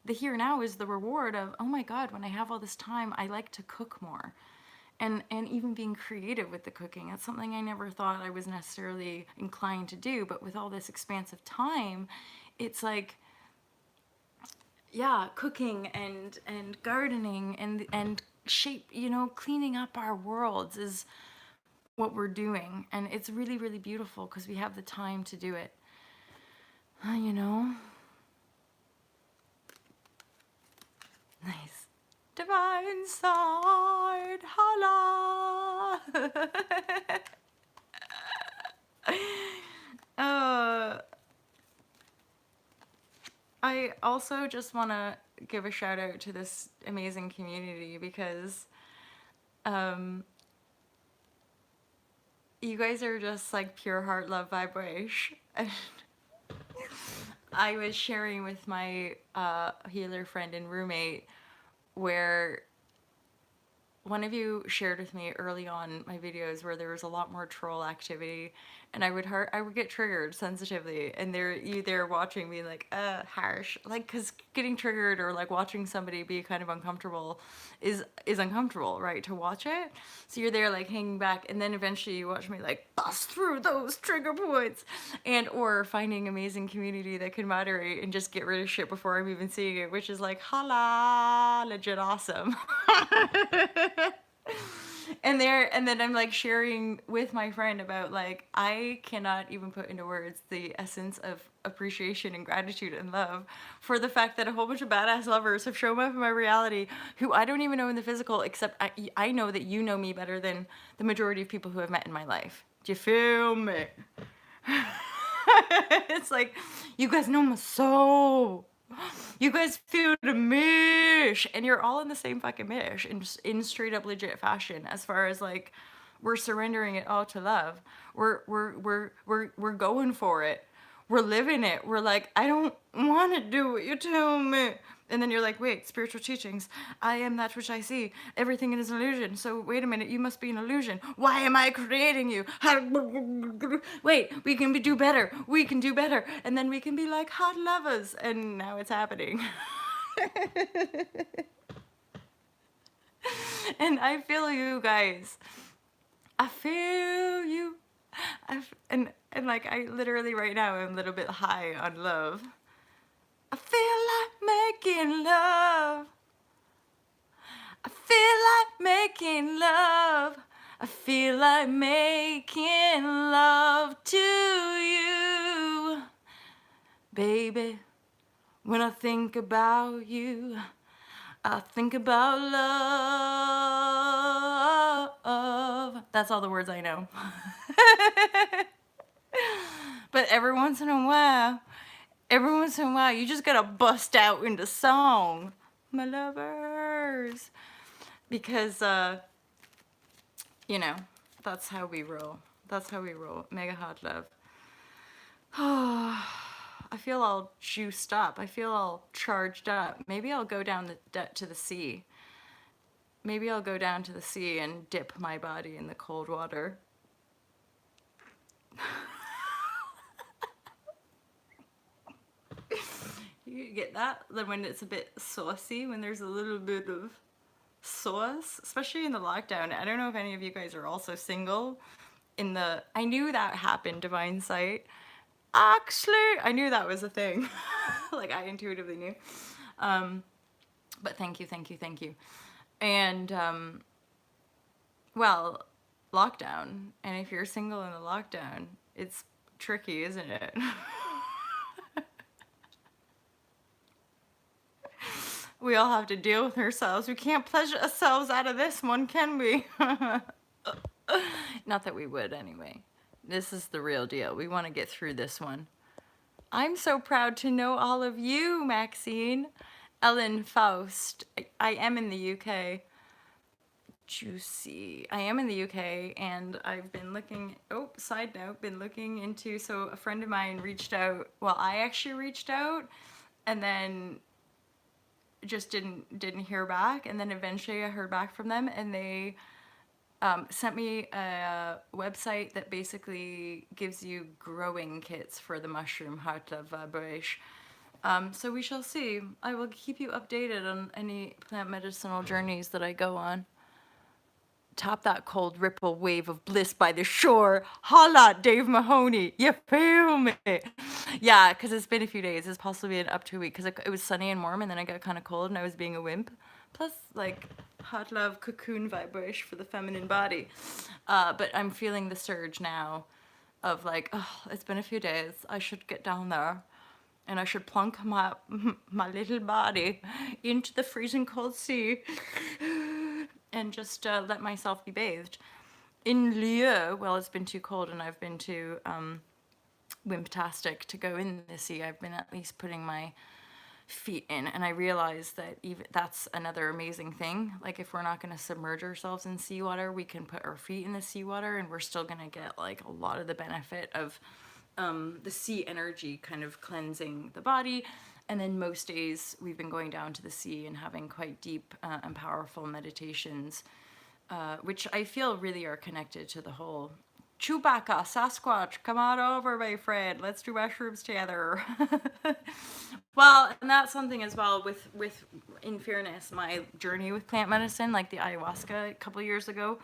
A: The here now is the reward of, oh my God, when I have all this time, I like to cook more. And even being creative with the cooking. That's something I never thought I was necessarily inclined to do, but with all this expansive time, it's like, yeah, cooking and gardening and shape, you know, cleaning up our worlds is what we're doing, and it's really, really beautiful because we have the time to do it. You know? Nice. Divine side, holla. uh, I also just want to give a shout out to this amazing community because you guys are just like pure heart love vibrashe. And I was sharing with my healer friend and roommate where one of you shared with me early on my videos where there was a lot more troll activity, and I would get triggered sensitively, and you there watching me like harsh, like, because getting triggered or like watching somebody be kind of uncomfortable is uncomfortable, right, to watch it. So you're there like hanging back, and then eventually you watch me like bust through those trigger points, and or finding amazing community that can moderate and just get rid of shit before I'm even seeing it, which is like holla, legit awesome. And then I'm like sharing with my friend about like I cannot even put into words the essence of appreciation and gratitude and love for the fact that a whole bunch of badass lovers have shown up in my reality who I don't even know in the physical, except I know that you know me better than the majority of people who I've met in my life. Do you feel me? It's like, you guys know my soul. You guys feel the mish, and you're all in the same fucking mish in straight up legit fashion. As far as like, we're surrendering it all to love. We're going for it. We're living it. We're like, I don't want to do what you tell me. And then you're like, wait, spiritual teachings. I am that which I see. Everything is an illusion. So wait a minute, you must be an illusion. Why am I creating you? Wait, we can do better. We can do better. And then we can be like hot lovers. And now it's happening. And I feel you guys. I feel you. And like I literally right now I'm a little bit high on love. I feel like making love. I feel like making love. I feel like making love to you. Baby, when I think about you, I think about love. That's all the words I know. But every once in a while, you just gotta bust out into song, my lovers. Because, you know, that's how we roll. That's how we roll. Mega hot love. I feel all juiced up. I feel all charged up. Maybe I'll go down to the sea. Maybe I'll go down to the sea and dip my body in the cold water. You get that? When it's a bit saucy, when there's a little bit of sauce, especially in the lockdown. I don't know if any of you guys are also single. I knew that happened, Divine Sight. Actually, I knew that was a thing. Like, I intuitively knew. But thank you, thank you, thank you. And, well, lockdown. And if you're single in the lockdown, it's tricky, isn't it? We all have to deal with ourselves. We can't pleasure ourselves out of this one, can we? Not that we would, anyway. This is the real deal. We want to get through this one. I'm so proud to know all of you, Maxine. Ellen Faust. I am in the UK. Juicy. I am in the UK, and I've been looking, side note, been looking into, so a friend of mine reached out, well, I actually reached out, and then just didn't hear back, and then eventually I heard back from them, and they sent me a website that basically gives you growing kits for the mushroom heart of vibrashe. So we shall see. I will keep you updated on any plant medicinal journeys that I go on. Top that cold ripple wave of bliss by the shore. Holla, Dave Mahoney. You feel me? Yeah, because it's been a few days. It's possibly been up to a week because it was sunny and warm, and then I got kind of cold and I was being a wimp. Plus, like, hot love cocoon vibration for the feminine body. But I'm feeling the surge now of like, oh, it's been a few days. I should get down there and I should plunk my little body into the freezing cold sea and just let myself be bathed. In lieu, well, it's been too cold and I've been too wimptastic to go in the sea. I've been at least putting my feet in, and I realized that even that's another amazing thing. Like, if we're not going to submerge ourselves in seawater, we can put our feet in the seawater and we're still going to get like a lot of the benefit of the sea energy kind of cleansing the body. And then most days we've been going down to the sea and having quite deep and powerful meditations, which I feel really are connected to the whole Chewbacca, Sasquatch, come on over, my friend. Let's do mushrooms together. Well, and that's something as well with in fairness, my journey with plant medicine, like the ayahuasca a couple years ago.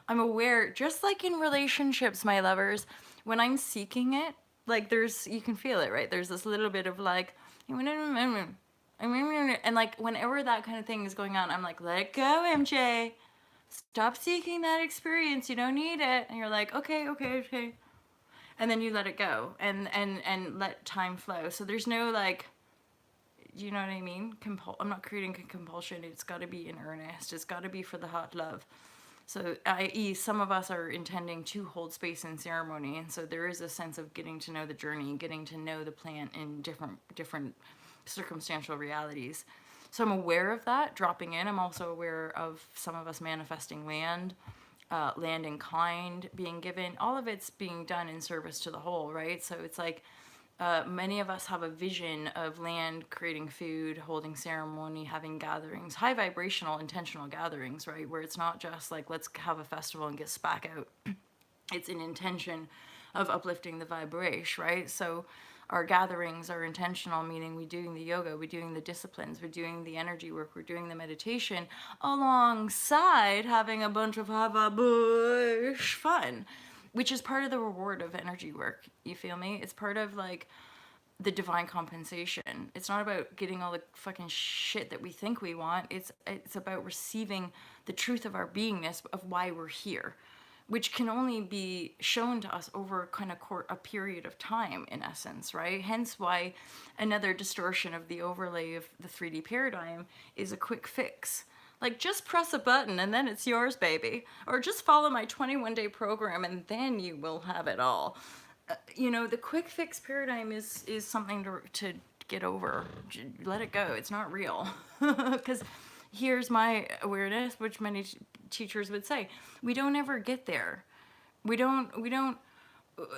A: I'm aware, just like in relationships, my lovers, when I'm seeking it, like you can feel it, right? There's this little bit of like, and like whenever that kind of thing is going on, I'm like, let it go, MJ. Stop seeking that experience. You don't need it. And you're like, okay. And then you let it go and let time flow. So there's no like, you know what I mean? I'm not creating a compulsion. It's got to be in earnest. It's got to be for the hot love. So, i.e., some of us are intending to hold space in ceremony, and so there is a sense of getting to know the journey, getting to know the plant in different circumstantial realities. So I'm aware of that, dropping in. I'm also aware of some of us manifesting land in kind being given. All of it's being done in service to the whole, right? So it's like many of us have a vision of land creating food, holding ceremony, having gatherings, high vibrational, intentional gatherings, right? Where it's not just like, let's have a festival and get spack out. It's an intention of uplifting the vibration, right? So our gatherings are intentional, meaning we're doing the yoga, we're doing the disciplines, we're doing the energy work, we're doing the meditation alongside having a bunch of bush fun, which is part of the reward of energy work. You feel me? It's part of like the divine compensation. It's not about getting all the fucking shit that we think we want. It's about receiving the truth of our beingness, of why we're here, which can only be shown to us over kind of a period of time, in essence, right? Hence why another distortion of the overlay of the 3D paradigm is a quick fix. Like, just press a button and then it's yours, baby. Or just follow my 21-day program and then you will have it all. The quick fix paradigm is something to get over. Let it go. It's not real. Because here's my awareness, which many teachers would say, we don't ever get there. We don't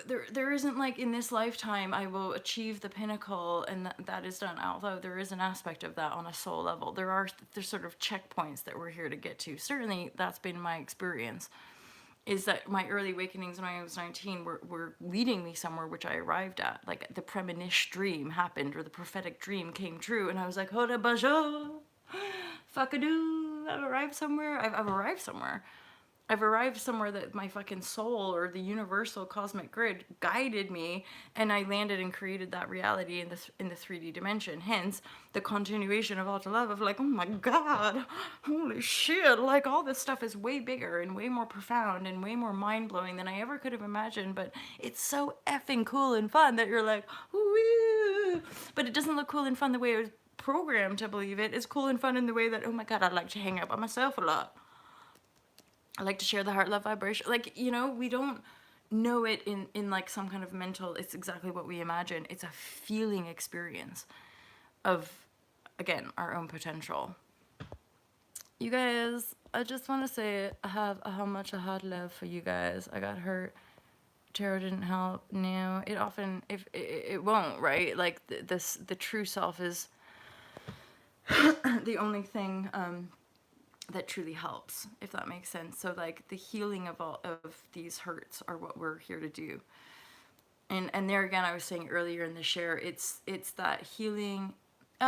A: there isn't like, in this lifetime I will achieve the pinnacle and that is done. Although there is an aspect of that on a soul level. There's sort of checkpoints that we're here to get to. Certainly that's been my experience, is that my early awakenings when I was 19 were leading me somewhere, which I arrived at. Like, the premonish dream happened, or the prophetic dream came true, and I was like, hoda bajo, fuckadoo, I've arrived somewhere. I've arrived somewhere. I've arrived somewhere that my fucking soul, or the universal cosmic grid, guided me, and I landed and created that reality in the 3D dimension. Hence, the continuation of all to love, of like, oh my god, holy shit, like, all this stuff is way bigger and way more profound and way more mind-blowing than I ever could have imagined, but it's so effing cool and fun that you're like, woo! But it doesn't look cool and fun the way I was programmed to believe it. It's cool and fun in the way that, oh my god, I'd like to hang out by myself a lot. I like to share the heart love vibration. Like, we don't know it in like some kind of mental, it's exactly what we imagine. It's a feeling experience of, again, our own potential. You guys, I just want to say I have how much I had love for you guys. I got hurt. Tarot didn't help. No, it often, if it won't, right? Like, the true self is the only thing that truly helps, if that makes sense. So like the healing of all of these hurts are what we're here to do. And there again, I was saying earlier in the share, it's that healing.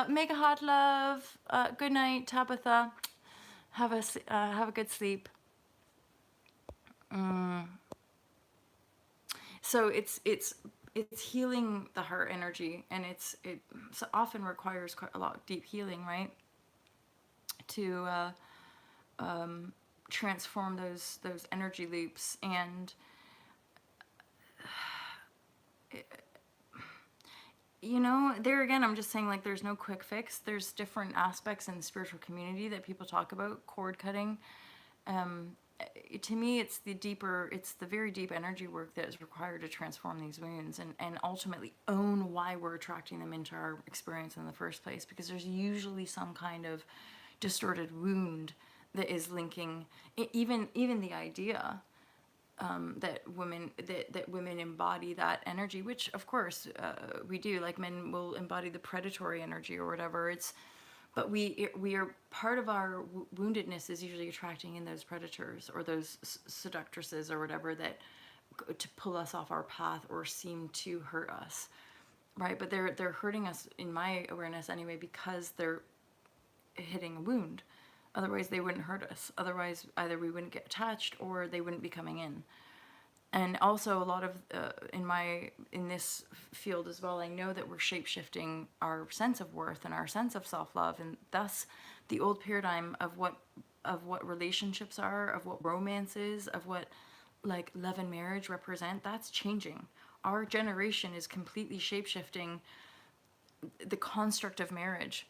A: Mega hot love. Good night, Tabitha. Have a good sleep. So it's healing the heart energy, and it so often requires quite a lot of deep healing, right? To transform those energy loops. And you know, there again, I'm just saying, like, there's no quick fix. There's different aspects in the spiritual community that people talk about, cord cutting. To me, it's the very deep energy work that is required to transform these wounds, and ultimately own why we're attracting them into our experience in the first place. Because there's usually some kind of distorted wound that is linking, even the idea that women embody that energy, which of course we do. Like men will embody the predatory energy or whatever. But we are part of our woundedness is usually attracting in those predators or those seductresses or whatever that to pull us off our path or seem to hurt us, right? But they're hurting us, in my awareness anyway, because they're hitting a wound. Otherwise, they wouldn't hurt us. Otherwise, either we wouldn't get attached or they wouldn't be coming in. And also, a lot of in this field as well, I know that we're shape-shifting our sense of worth and our sense of self-love, and thus the old paradigm of what relationships are, of what romance is, of what like love and marriage represent. That's changing. Our generation is completely shape-shifting the construct of marriage,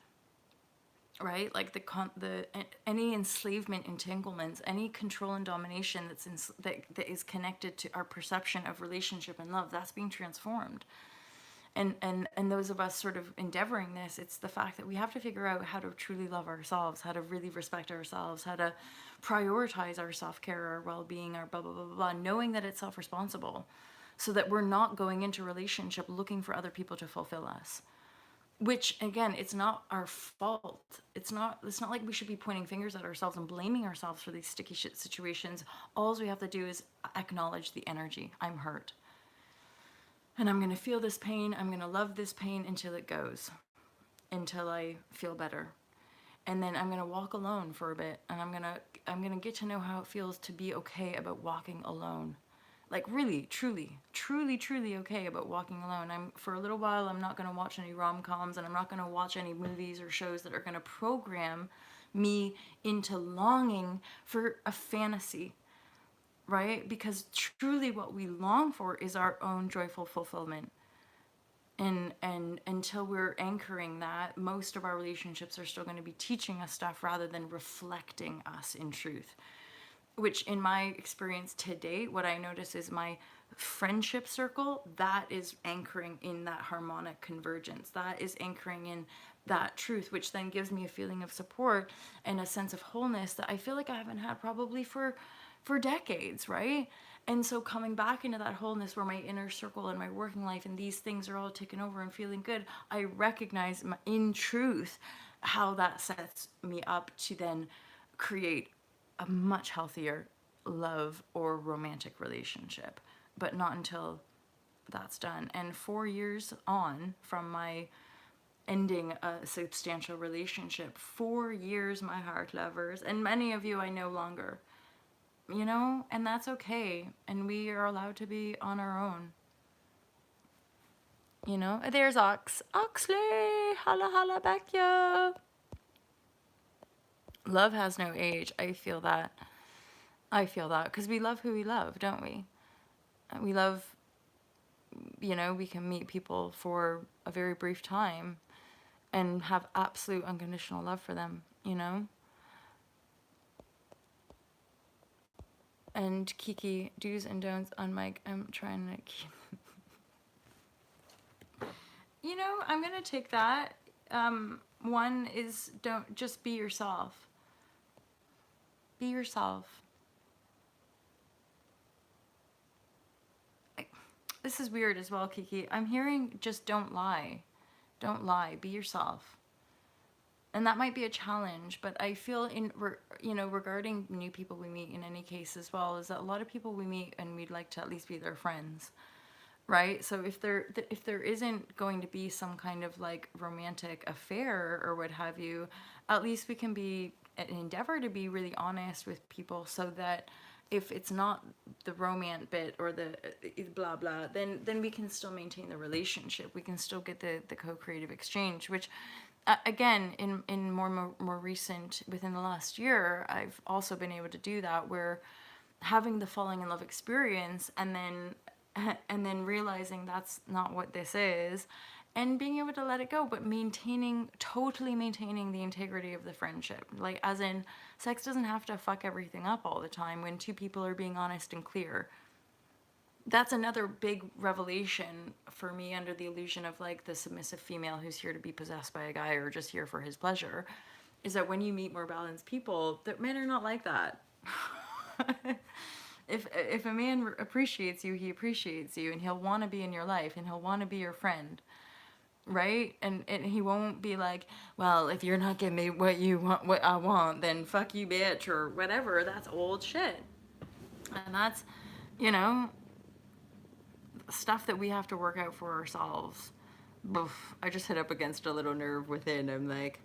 A: right? Like the any enslavement entanglements, any control and domination that is connected to our perception of relationship and love, that's being transformed. And those of us sort of endeavoring this, it's the fact that we have to figure out how to truly love ourselves, how to really respect ourselves, how to prioritize our self-care, our well-being, our blah blah blah blah, blah, knowing that it's self-responsible, so that we're not going into relationship looking for other people to fulfill us. Which again, it's not our fault. It's not like we should be pointing fingers at ourselves and blaming ourselves for these sticky shit situations. All we have to do is acknowledge the energy. I'm hurt, and I'm going to feel this pain. I'm going to love this pain until it goes, until I feel better. And then I'm going to walk alone for a bit, and I'm going to get to know how it feels to be okay about walking alone. Like really, truly, truly, truly okay about walking alone. For a little while, I'm not going to watch any rom-coms, and I'm not going to watch any movies or shows that are going to program me into longing for a fantasy, right? Because truly what we long for is our own joyful fulfillment. And until we're anchoring that, most of our relationships are still going to be teaching us stuff rather than reflecting us in truth. Which in my experience to date, what I notice is my friendship circle, that is anchoring in that harmonic convergence. That is anchoring in that truth, which then gives me a feeling of support and a sense of wholeness that I feel like I haven't had probably for decades, right? And so coming back into that wholeness where my inner circle and my working life and these things are all taken over and feeling good, I recognize in truth how that sets me up to then create a much healthier love or romantic relationship, but not until that's done. And 4 years on from my ending a substantial relationship, 4 years, my heart lovers, and many of you I no longer, and that's okay. And we are allowed to be on our own. There's Oxley, holla holla back, yo. Love has no age. I feel that because we love who we love, don't we? We love, we can meet people for a very brief time and have absolute unconditional love for them, And Kiki, do's and don'ts on mic. I'm trying to keep. I'm going to take that. One is don't just be yourself. Be yourself. This is weird as well, Kiki. I'm hearing just don't lie. Don't lie. Be yourself. And that might be a challenge, but I feel regarding new people we meet in any case as well, is that a lot of people we meet and we'd like to at least be their friends, right? So if there isn't going to be some kind of like romantic affair or what have you, at least we can be endeavor to be really honest with people, so that if it's not the romance bit or the blah blah, then we can still maintain the relationship. We can still get the co-creative exchange, which again, in more recent, within the last year, I've also been able to do that, where having the falling in love experience and then realizing that's not what this is, and being able to let it go, but totally maintaining the integrity of the friendship. Like, as in, sex doesn't have to fuck everything up all the time when two people are being honest and clear. That's another big revelation for me, under the illusion of like the submissive female who's here to be possessed by a guy or just here for his pleasure, is that when you meet more balanced people, that men are not like that. If a man appreciates you, he appreciates you, and he'll want to be in your life, and he'll want to be your friend, right? And he won't be like, well, if you're not giving me what you want, what I want, then fuck you, bitch, or whatever. That's old shit, and that's, you know, stuff that we have to work out for ourselves. Oof, I just hit up against a little nerve within. I'm like,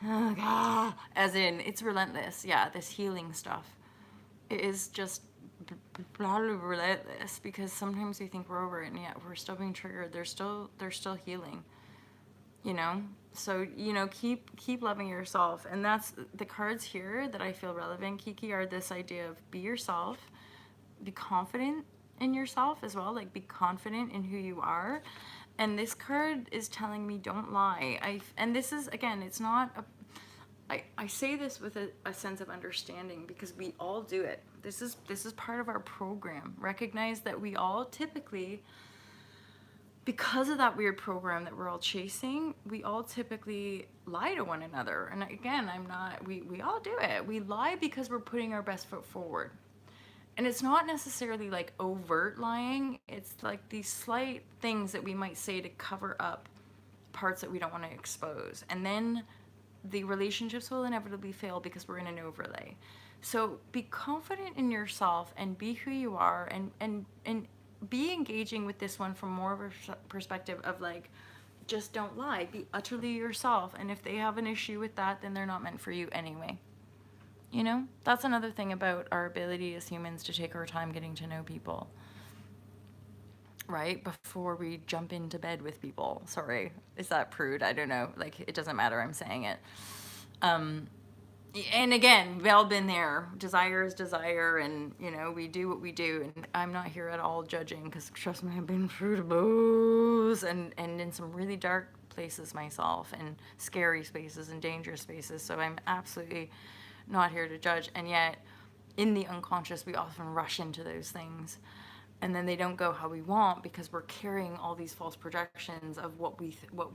A: oh, God. As in, it's relentless. Yeah, this healing stuff. It is just relentless, because sometimes we think we're over it, and yet we're still being triggered. They're still healing. You know? So, keep loving yourself. And that's the cards here that I feel relevant, Kiki, are this idea of be yourself, be confident in yourself as well, like be confident in who you are. And this card is telling me don't lie. And this is, again, it's not I say this with a sense of understanding, because we all do it. This is part of our program. Recognize that we all typically, because of that weird program that we're all chasing, we all typically lie to one another. And again, we all do it. We lie because we're putting our best foot forward. And it's not necessarily like overt lying. It's like these slight things that we might say to cover up parts that we don't want to expose. And then the relationships will inevitably fail because we're in an overlay. So be confident in yourself and be who you are, and be engaging with this one from more of a perspective of like, just don't lie. Be utterly yourself. And if they have an issue with that, then they're not meant for you anyway. You know, that's another thing about our ability as humans to take our time getting to know people, right? Before we jump into bed with people. Sorry, is that prude? I don't know. Like, it doesn't matter. I'm saying it. And again, we've all been there. Desire is desire, and, we do what we do. And I'm not here at all judging, because trust me, I've been through the booze and in some really dark places myself, and scary spaces and dangerous spaces. So I'm absolutely not here to judge. And yet, in the unconscious, we often rush into those things, and then they don't go how we want, because we're carrying all these false projections of what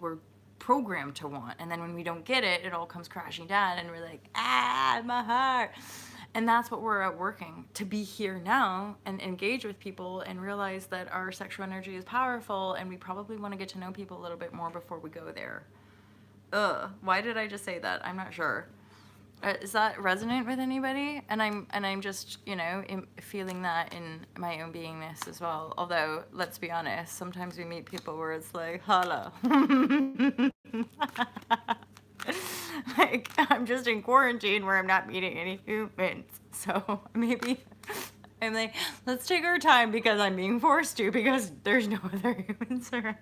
A: we're programmed to want. And then when we don't get it, it all comes crashing down, and we're like, my heart. And that's what we're at working to be here now, and engage with people, and realize that our sexual energy is powerful, and we probably want to get to know people a little bit more before we go there. Why did I just say that? I'm not sure. Is that resonant with anybody? And I'm just, feeling that in my own beingness as well. Although, let's be honest, sometimes we meet people where it's like, hello. Like, I'm just in quarantine where I'm not meeting any humans. So maybe I'm like, let's take our time, because I'm being forced to, because there's no other humans around.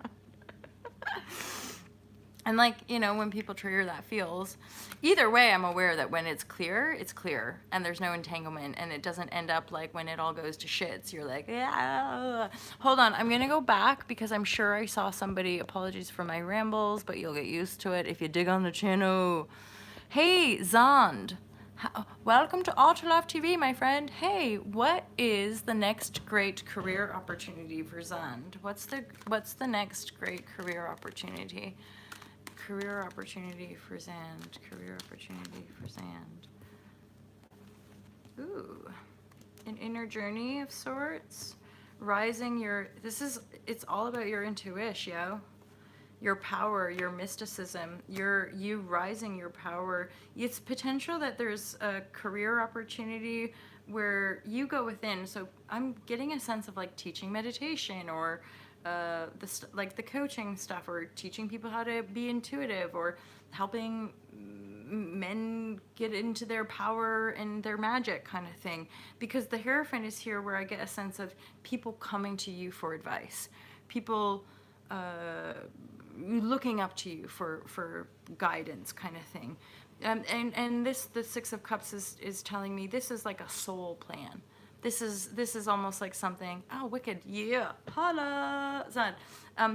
A: And like, when people trigger that feels, either way, I'm aware that when it's clear, and there's no entanglement, and it doesn't end up like when it all goes to shits, you're like, yeah. Hold on, I'm going to go back, because I'm sure I saw somebody, apologies for my rambles, but you'll get used to it if you dig on the channel. Hey, Zond. Welcome to Autolove TV, my friend. Hey, what is the next great career opportunity for Zond? What's the next great career opportunity? Career opportunity for Zand. Career opportunity for Zand. Ooh. An inner journey of sorts. Rising your... it's all about your intuition, yo. your power, your mysticism, you rising your power. It's potential that there's a career opportunity where you go within. So I'm getting a sense of like teaching meditation, or like the coaching stuff, or teaching people how to be intuitive, or helping men get into their power and their magic kind of thing. Because the Hierophant is here where I get a sense of people coming to you for advice, people looking up to you for guidance kind of thing. And this, the Six of Cups is telling me this is like a soul plan. This is almost like something, oh, wicked, yeah, holla, Zan.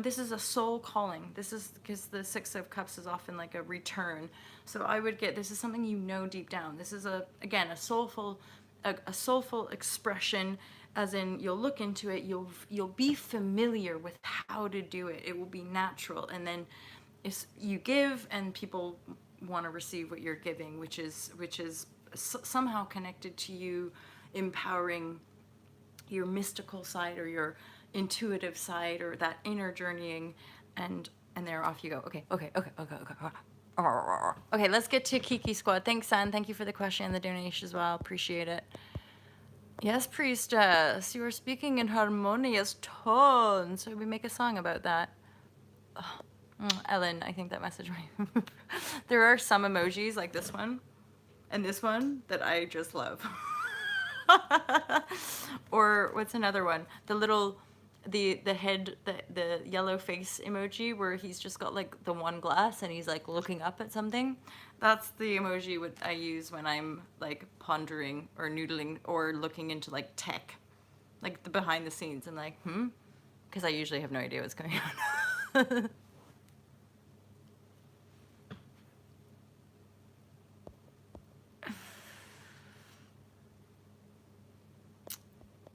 A: This is a soul calling. This is because the Six of Cups is often like a return. So I would get, this is something you know deep down. This is again, a soulful expression, as in you'll look into it, you'll be familiar with how to do it. It will be natural, and then you give, and people want to receive what you're giving, which is somehow connected to you empowering your mystical side, or your intuitive side, or that inner journeying, and there, off you go. Okay. Okay, let's get to Kiki Squad. Thanks, San. Thank you for the question and the donation as well. Appreciate it. Yes, priestess, you are speaking in harmonious tones. So we make a song about that. Oh, Ellen, I think that message might. There are some emojis like this one and this one that I just love. Or what's another one? The little, the head, the yellow face emoji where he's just got like the one glass and he's like looking up at something. That's the emoji I use when I'm like pondering or noodling or looking into like tech, like the behind the scenes. I'm like, because I usually have no idea what's going on.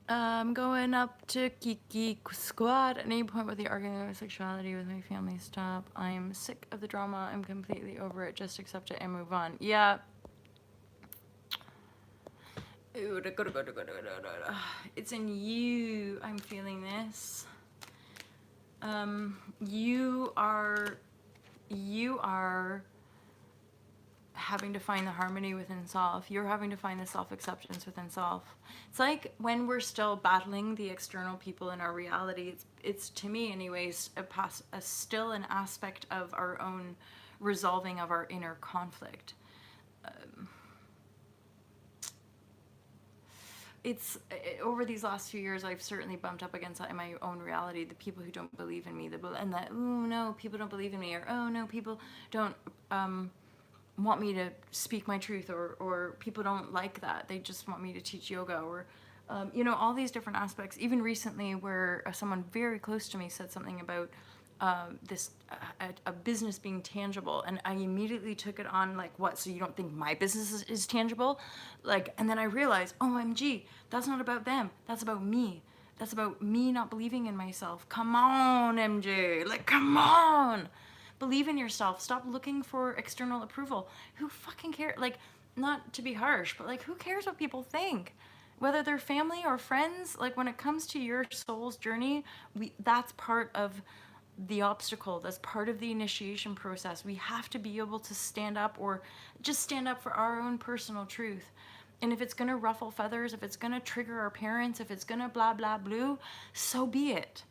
A: I'm going up to Kiki Squad. At any point with the argument of sexuality with my family, stop. I'm sick of the drama. I'm completely over it. Just accept it and move on. Yeah. It's in you. I'm feeling this. You are having to find the harmony within self. You're having to find the self-acceptance within self. It's like when we're still battling the external people in our reality, it's to me anyways, still an aspect of our own resolving of our inner conflict. Over these last few years, I've certainly bumped up against that in my own reality. The people who don't believe in me, and that, oh no, people don't believe in me, or oh no, people don't want me to speak my truth, or people don't like that. They just want me to teach yoga, or all these different aspects. Even recently, where someone very close to me said something about a business being tangible, and I immediately took it on like, what, so you don't think my business is tangible? Like, and then I realized, OMG, that's not about them, that's about me. That's about me not believing in myself. Come on, MJ, like, come on, believe in yourself. Stop looking for external approval. Who fucking cares? Like, not to be harsh, but like, who cares what people think? Whether they're family or friends, like when it comes to your soul's journey, that's part of the obstacle. That's part of the initiation process. We have to be able to stand up, or just stand up for our own personal truth. And if it's going to ruffle feathers, if it's going to trigger our parents, if it's going to blah blah blue, so be it.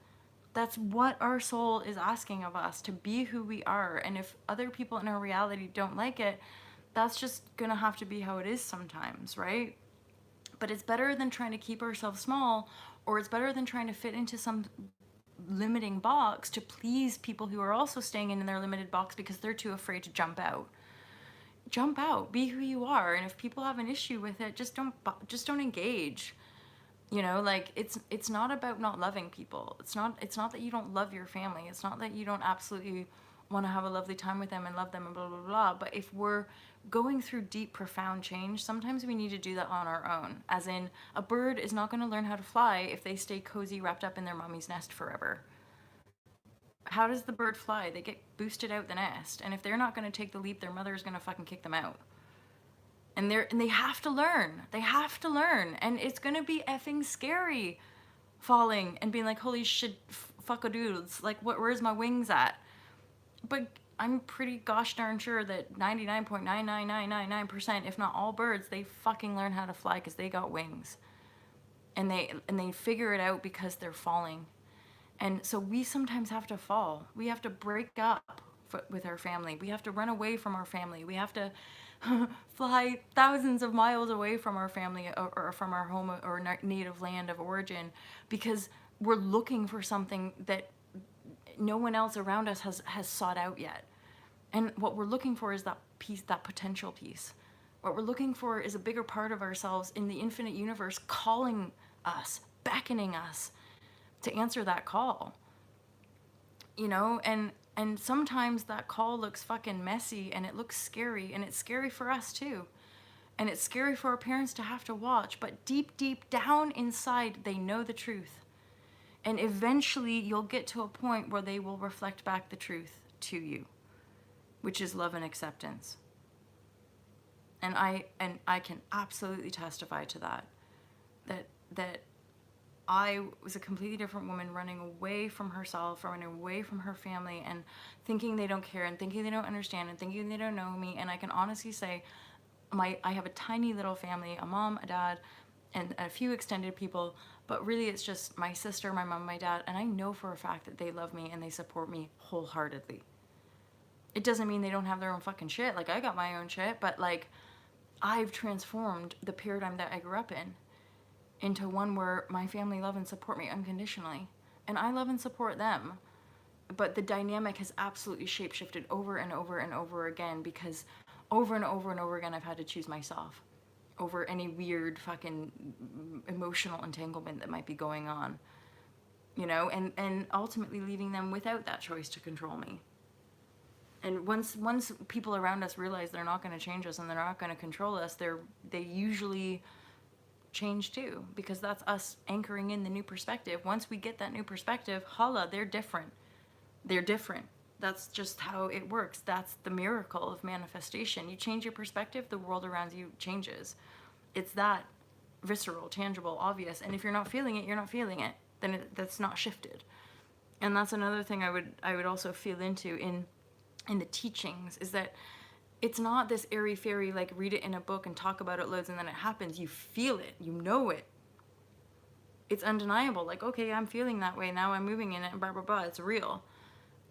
A: That's what our soul is asking of us, to be who we are. And if other people in our reality don't like it, that's just going to have to be how it is sometimes, right? But it's better than trying to keep ourselves small, or it's better than trying to fit into some limiting box to please people who are also staying in their limited box because they're too afraid to jump out. Jump out, be who you are. And if people have an issue with it, just don't engage. Like, it's not about not loving people. It's not that you don't love your family. It's not that you don't absolutely want to have a lovely time with them and love them and blah blah blah. But if we're going through deep, profound change, sometimes we need to do that on our own. As in, a bird is not going to learn how to fly if they stay cozy, wrapped up in their mommy's nest forever. How does the bird fly? They get boosted out the nest, and if they're not going to take the leap, their mother is going to fucking kick them out. And they have to learn. They have to learn, and it's going to be effing scary, falling and being like, holy shit, fuck-a-doodles. Like, where's my wings at? But I'm pretty gosh darn sure that 99.99999%, if not all birds, they fucking learn how to fly because they got wings. And they figure it out because they're falling. And so we sometimes have to fall. We have to break up with our family. We have to run away from our family. We have to fly thousands of miles away from our family, or from our home or native land of origin, because we're looking for something that no one else around us has sought out yet. And what we're looking for is that piece, that potential piece. What we're looking for is a bigger part of ourselves in the infinite universe calling us, beckoning us to answer that call. You know, and sometimes that call looks fucking messy and it looks scary, and it's scary for us too. And it's scary for our parents to have to watch, but deep, deep down inside, they know the truth. And eventually you'll get to a point where they will reflect back the truth to you, which is love and acceptance. And I can absolutely testify to that. That I was a completely different woman, running away from herself, running away from her family, and thinking they don't care, and thinking they don't understand, and thinking they don't know me. And I can honestly say, I have a tiny little family, a mom, a dad, and a few extended people, but really it's just my sister, my mom, my dad, and I know for a fact that they love me and they support me wholeheartedly. It doesn't mean they don't have their own fucking shit. Like, I got my own shit, but like, I've transformed the paradigm that I grew up in into one where my family love and support me unconditionally, and I love and support them. But the dynamic has absolutely shapeshifted over and over and over again, because over and over and over again I've had to choose myself over any weird fucking emotional entanglement that might be going on, you know, and ultimately leaving them without that choice to control me. And once people around us realize they're not going to change us and they're not going to control us, they usually change too, because that's us anchoring in the new perspective. Once we get that new perspective, holla, they're different. They're different. That's just how it works. That's the miracle of manifestation. You change your perspective, the world around you changes. It's that visceral, tangible, obvious. And if you're not feeling it, you're not feeling it. Then that's not shifted. And that's another thing I would also feel into in the teachings, is that it's not this airy fairy, like read it in a book and talk about it loads and then it happens. You feel it, you know it. It's undeniable. Like, okay, I'm feeling that way now, I'm moving in it, and blah blah blah. It's real.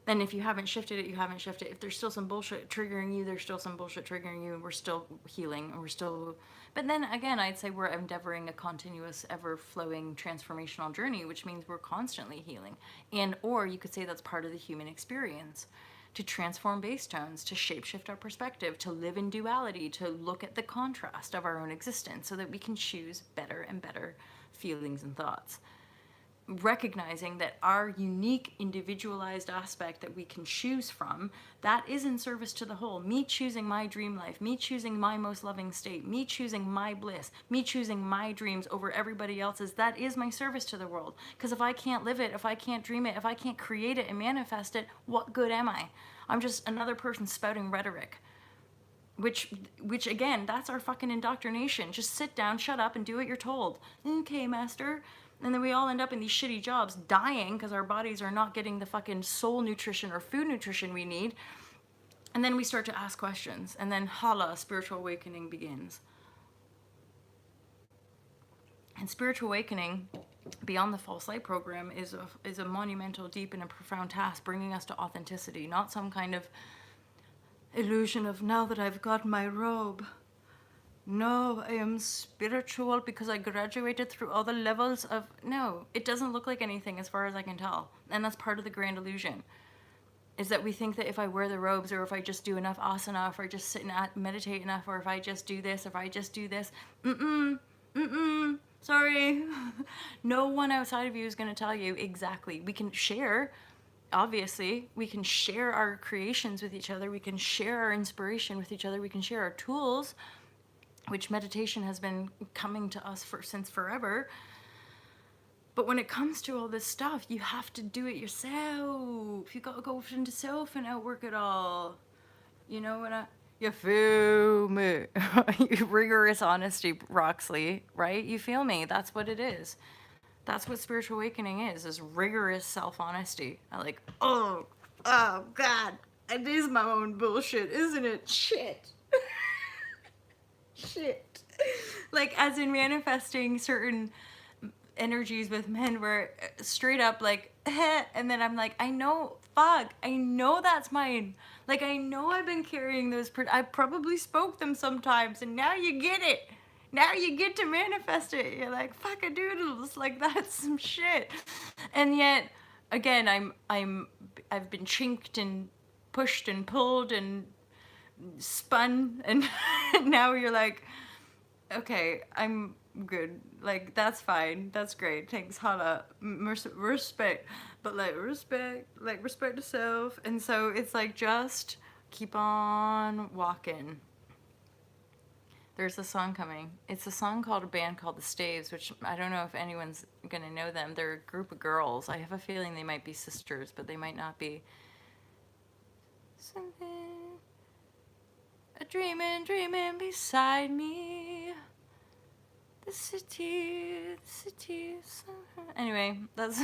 A: And if you haven't shifted it, you haven't shifted it. If there's still some bullshit triggering you, there's still some bullshit triggering you, and we're still healing, and we're still. But then again, I'd say we're endeavoring a continuous, ever-flowing, transformational journey, which means we're constantly healing. And, or you could say that's part of the human experience. To transform base tones, to shapeshift our perspective, to live in duality, to look at the contrast of our own existence so that we can choose better and better feelings and thoughts. Recognizing that our unique individualized aspect that we can choose from, that is in service to the whole. Me choosing my dream life, me choosing my most loving state, me choosing my bliss, me choosing my dreams over everybody else's, that is my service to the world. Because if I can't live it, if I can't dream it, if I can't create it and manifest it, what good am I? I'm just another person spouting rhetoric. Which again, that's our fucking indoctrination. Just sit down, shut up, and do what you're told. Okay, master. And then we all end up in these shitty jobs, dying because our bodies are not getting the fucking soul nutrition or food nutrition we need. And then we start to ask questions. And then holla, spiritual awakening begins. And spiritual awakening, beyond the false light program, is a monumental, deep, and a profound task, bringing us to authenticity, not some kind of illusion of now that I've got my robe. No, I am spiritual because I graduated through all the levels of... No, it doesn't look like anything as far as I can tell. And that's part of the grand illusion. Is that we think that if I wear the robes, or if I just do enough asana, if I just sit and meditate enough, or if I just do this, if I just do this... Sorry. No one outside of you is going to tell you exactly. We can share... Obviously, we can share our creations with each other. We can share our inspiration with each other. We can share our tools, which meditation has been coming to us since forever. But when it comes to all this stuff, you have to do it yourself. You gotta go into self and outwork it all. You know what you feel me? Rigorous honesty, Roxley, right? You feel me? That's what it is. That's what spiritual awakening is rigorous self-honesty. I like, oh God, It is my own bullshit, isn't it? Shit. Shit. Like, as in manifesting certain energies with men where straight up like, and then I'm like, I know, fuck, I know that's mine. Like, I know I've been carrying those, I probably spoke them sometimes, and now you get it. Now you get to manifest it. You're like, fuck a doodles, like that's some shit. And yet, again, I've been chinked and pushed and pulled and spun, and now you're like, okay, I'm good. Like, that's fine. That's great. Thanks, Hala. Respect. But, like, respect to self. And so it's like, just keep on walking. There's a song coming. It's a song called, a band called The Staves, which I don't know if anyone's going to know them. They're a group of girls. I have a feeling they might be sisters, but they might not be. Something. A dreaming beside me. The city. Anyway, that's.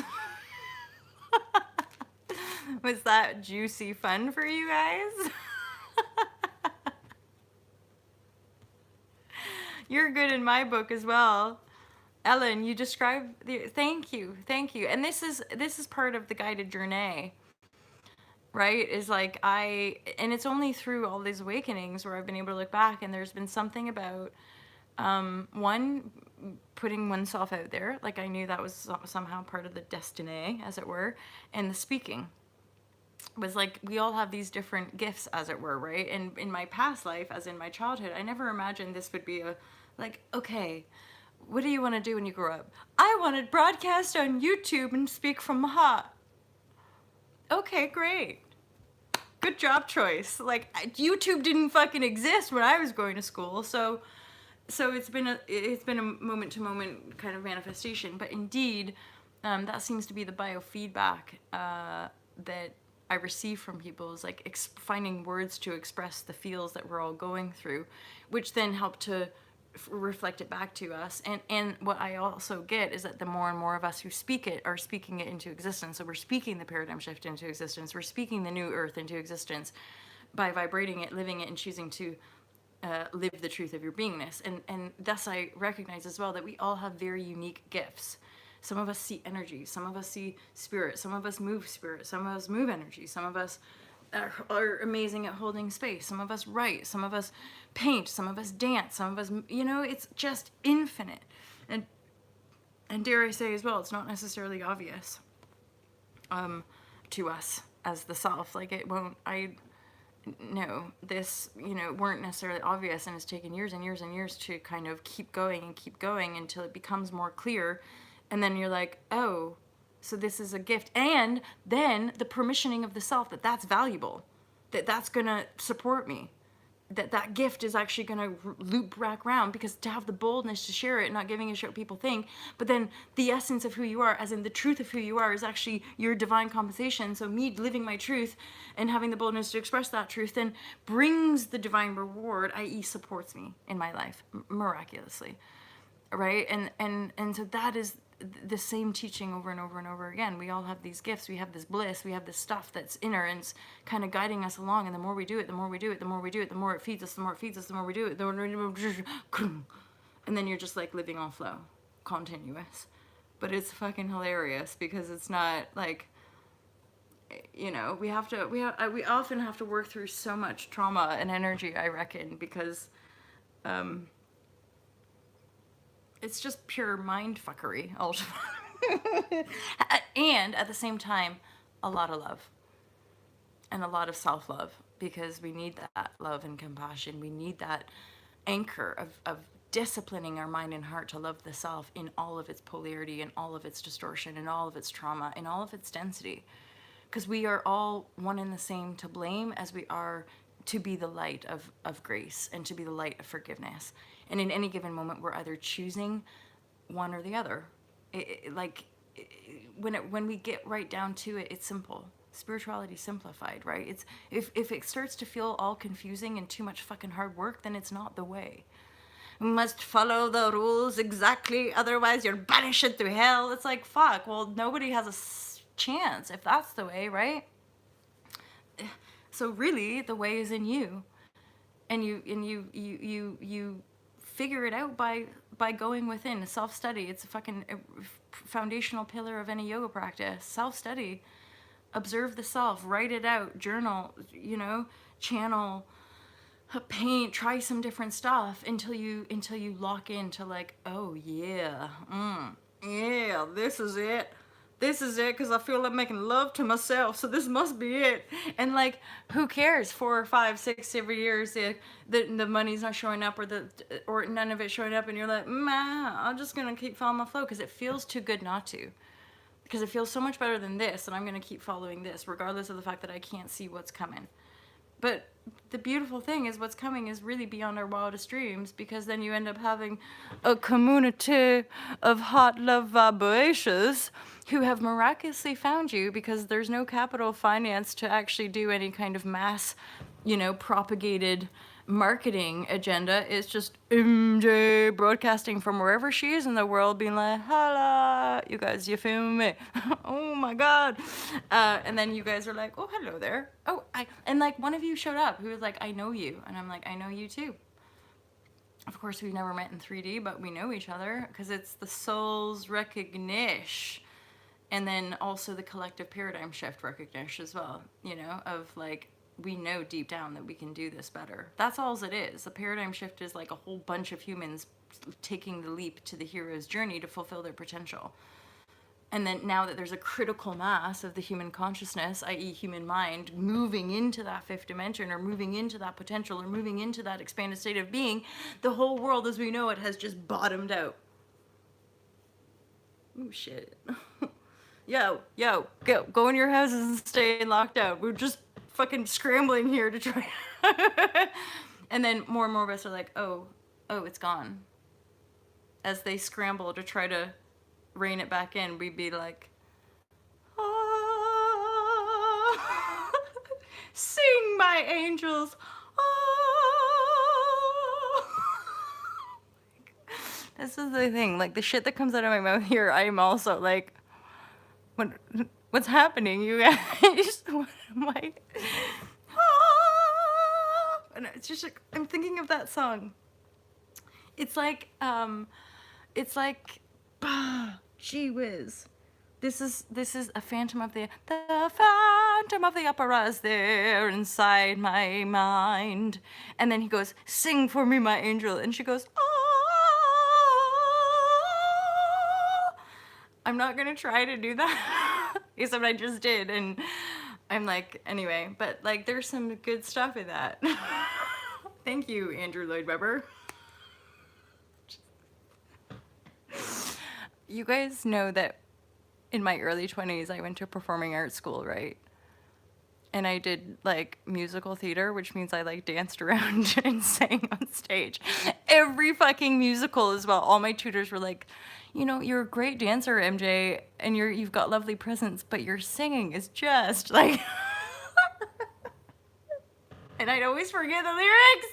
A: Was that juicy fun for you guys? You're good in my book as well. Ellen, you described the. Thank you. And this is part of the guided journey. Right, is like and it's only through all these awakenings where I've been able to look back, and there's been something about one, putting oneself out there, like I knew that was somehow part of the destiny, as it were, and the speaking was like, we all have these different gifts, as it were, right? And in my past life, as in my childhood, I never imagined this would be like, okay, what do you want to do when you grow up? I want to broadcast on YouTube and speak from my heart. Okay, great. Good job choice. Like, YouTube didn't fucking exist when I was going to school, so it's been a moment to moment kind of manifestation. But indeed, that seems to be the biofeedback that I receive from people, is like finding words to express the feels that we're all going through, which then help to reflect it back to us. And what I also get is that the more and more of us who speak it are speaking it into existence. So we're speaking the paradigm shift into existence. We're speaking the new earth into existence by vibrating it, living it, and choosing to live the truth of your beingness. And thus I recognize as well that we all have very unique gifts. Some of us see energy, some of us see spirit, some of us move spirit, some of us move energy, some of us are amazing at holding space, some of us write, some of us paint, some of us dance, some of us, it's just infinite. And dare I say as well, it's not necessarily obvious to us as the self. Like, it won't, this, weren't necessarily obvious, and it's taken years and years and years to kind of keep going until it becomes more clear. And then you're like, oh, so this is a gift. And then the permissioning of the self that's valuable, that's going to support me, that gift is actually going to loop back around, because to have the boldness to share it, not giving a shit what people think, but then the essence of who you are, as in the truth of who you are, is actually your divine compensation. So me living my truth and having the boldness to express that truth then brings the divine reward, i.e. supports me in my life miraculously, right? And so that is the same teaching over and over and over again. We all have these gifts, we have this bliss, we have this stuff that's inner, and it's kind of guiding us along. And the more we do it, the more we do it, the more we do it, the more it feeds us, the more it feeds us, the more we do it, and then you're just like living on flow, continuous. But it's fucking hilarious, because it's not like, we often have to work through so much trauma and energy, I reckon, because it's just pure mind fuckery, ultimately. And at the same time, a lot of love. And a lot of self-love, because we need that love and compassion. We need that anchor of disciplining our mind and heart to love the self in all of its polarity, in all of its distortion, in all of its trauma, in all of its density. Because we are all one and the same to blame as we are to be the light of grace and to be the light of forgiveness. And in any given moment, we're either choosing one or the other. When we get right down to it, it's simple. Spirituality simplified, right? It's if it starts to feel all confusing and too much fucking hard work, then it's not the way. You must follow the rules exactly, otherwise you're banished to hell. It's like, fuck, well, nobody has a chance if that's the way, right? So really, the way is in you, and you figure it out by going within. Self-study. It's a fucking foundational pillar of any yoga practice. Self-study. Observe the self. Write it out. Journal. Channel. Paint. Try some different stuff until you lock into like, oh yeah, yeah, this is it. This is it, because I feel like making love to myself, so this must be it. And like, who cares? 4 or 5, 6 every year, the money's not showing up, or none of it showing up, and you're like, I'm just gonna keep following my flow because it feels too good not to. Because it feels so much better than this, and I'm gonna keep following this, regardless of the fact that I can't see what's coming. But the beautiful thing is what's coming is really beyond our wildest dreams, because then you end up having a community of hot love vibrations who have miraculously found you, because there's no capital finance to actually do any kind of mass, propagated marketing agenda. It's just MJ broadcasting from wherever she is in the world, being like, "Holla, you guys, you feel me? Oh my God!" And then you guys are like, "Oh, hello there. Oh, and like one of you showed up who was like, "I know you," and I'm like, "I know you too." Of course, we've never met in 3D, but we know each other because it's the soul's recognition. And then also the collective paradigm shift recognition as well, of like, we know deep down that we can do this better. That's all it is. A paradigm shift is like a whole bunch of humans taking the leap to the hero's journey to fulfill their potential. And then now that there's a critical mass of the human consciousness, i.e. human mind, moving into that fifth dimension, or moving into that potential, or moving into that expanded state of being, the whole world as we know it has just bottomed out. Oh shit. Yo, go in your houses and stay locked out. We're just fucking scrambling here to try. And then more and more of us are like, oh, it's gone. As they scramble to try to rein it back in, we'd be like, ah, sing my angels. Ah. This is the thing, like the shit that comes out of my mouth here, I am also like, what's happening, you guys? What am I? And it's just like, I'm thinking of that song. It's like, gee whiz. This is a phantom of the phantom of the opera is there inside my mind. And then he goes, "Sing for me, my angel," and she goes, "Ah." I'm not gonna try to do that, except I just did, and I'm like, anyway, but like, there's some good stuff in that. Thank you, Andrew Lloyd Webber. You guys know that in my early 20s, I went to performing arts school, right? And I did like musical theater, which means I like danced around and sang on stage. Every fucking musical as well. All my tutors were like, you're a great dancer, MJ, and you've got lovely presence, but your singing is just like... And I'd always forget the lyrics.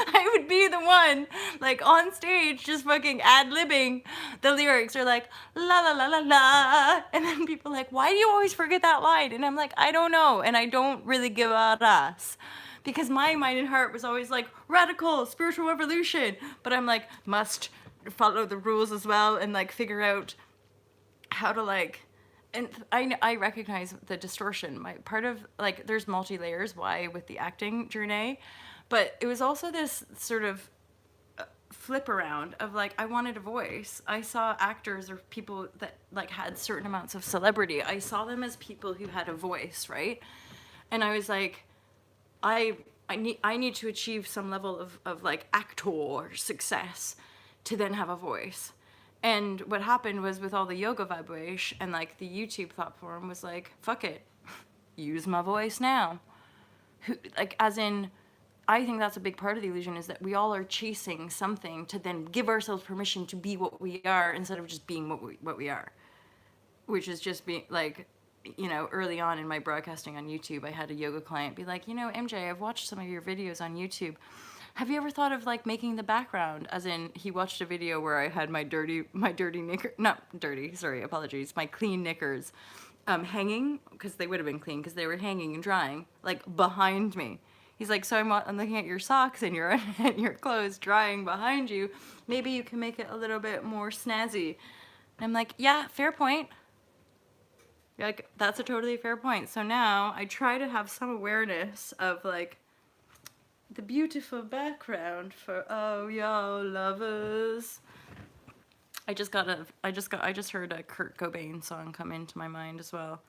A: I would be the one, like, on stage, just fucking ad-libbing. The lyrics are like, la la la la la. And then people are like, why do you always forget that line? And I'm like, I don't know. And I don't really give a ass. Because my mind and heart was always like, radical, spiritual revolution. But I'm like, must follow the rules as well and, like, figure out how to, like... And I recognize the distortion. My part of, like, there's multi-layers why with the acting journey, but it was also this sort of flip around of like, I wanted a voice. I saw actors or people that like had certain amounts of celebrity. I saw them as people who had a voice, right? And I was like, I need to achieve some level of like actor success to then have a voice. And what happened was with all the yoga vibrashe and like the YouTube platform was like, fuck it, use my voice now. Like, as in, I think that's a big part of the illusion, is that we all are chasing something to then give ourselves permission to be what we are instead of just being what we are. Which is just being like, early on in my broadcasting on YouTube, I had a yoga client be like, MJ, I've watched some of your videos on YouTube. Have you ever thought of like making the background? As in, he watched a video where I had my dirty knicker, not dirty, sorry, apologies, my clean knickers, hanging, because they would have been clean because they were hanging and drying, like behind me. He's like, so I'm looking at your socks and your and your clothes drying behind you. Maybe you can make it a little bit more snazzy. And I'm like, yeah, fair point. Like, that's a totally fair point. So now I try to have some awareness of like the beautiful background for oh y'all lovers. I just heard a Kurt Cobain song come into my mind as well.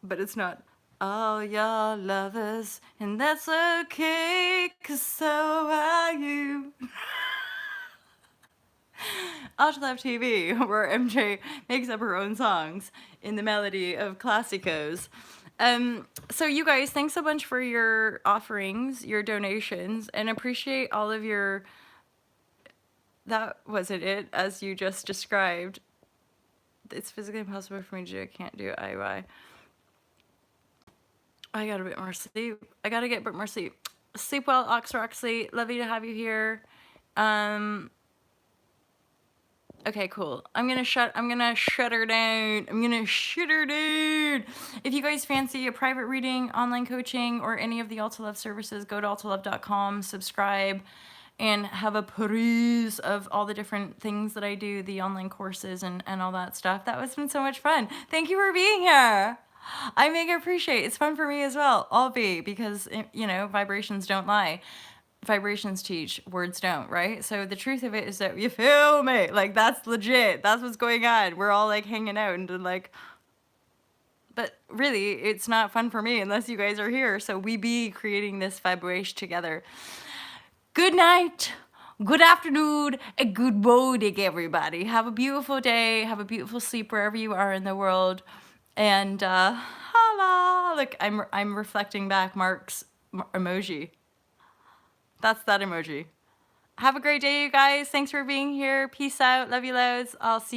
A: But it's not all y'all lovers, and that's okay, 'cause so are you. Ought to Love TV, where MJ makes up her own songs in the melody of classicos. So you guys, thanks a bunch for your offerings, your donations, and appreciate all of your, that wasn't it, as you just described. It's physically impossible for me to do, I can't do IUI. I got a bit more sleep. I gotta get a bit more sleep. Sleep well, Ox Roxley. Lovely to have you here. Okay, cool. I'm gonna shut her down. I'm gonna shut her down. If you guys fancy a private reading, online coaching, or any of the Alta Love services, go to altalove.com, subscribe, and have a peruse of all the different things that I do, the online courses and all that stuff. That has been so much fun. Thank you for being here. I mega appreciate it. It's fun for me as well. I'll be, because, you know, vibrations don't lie. Vibrations teach, words don't, right? So the truth of it is that, you feel me? Like, that's legit. That's what's going on. We're all like hanging out and like, but really, it's not fun for me unless you guys are here. So we be creating this vibration together. Good night, good afternoon, and good morning, everybody. Have a beautiful day. Have a beautiful sleep wherever you are in the world. And holla! Look, I'm reflecting back Mark's emoji. That's that emoji. Have a great day, you guys. Thanks for being here. Peace out. Love you loads. I'll see you.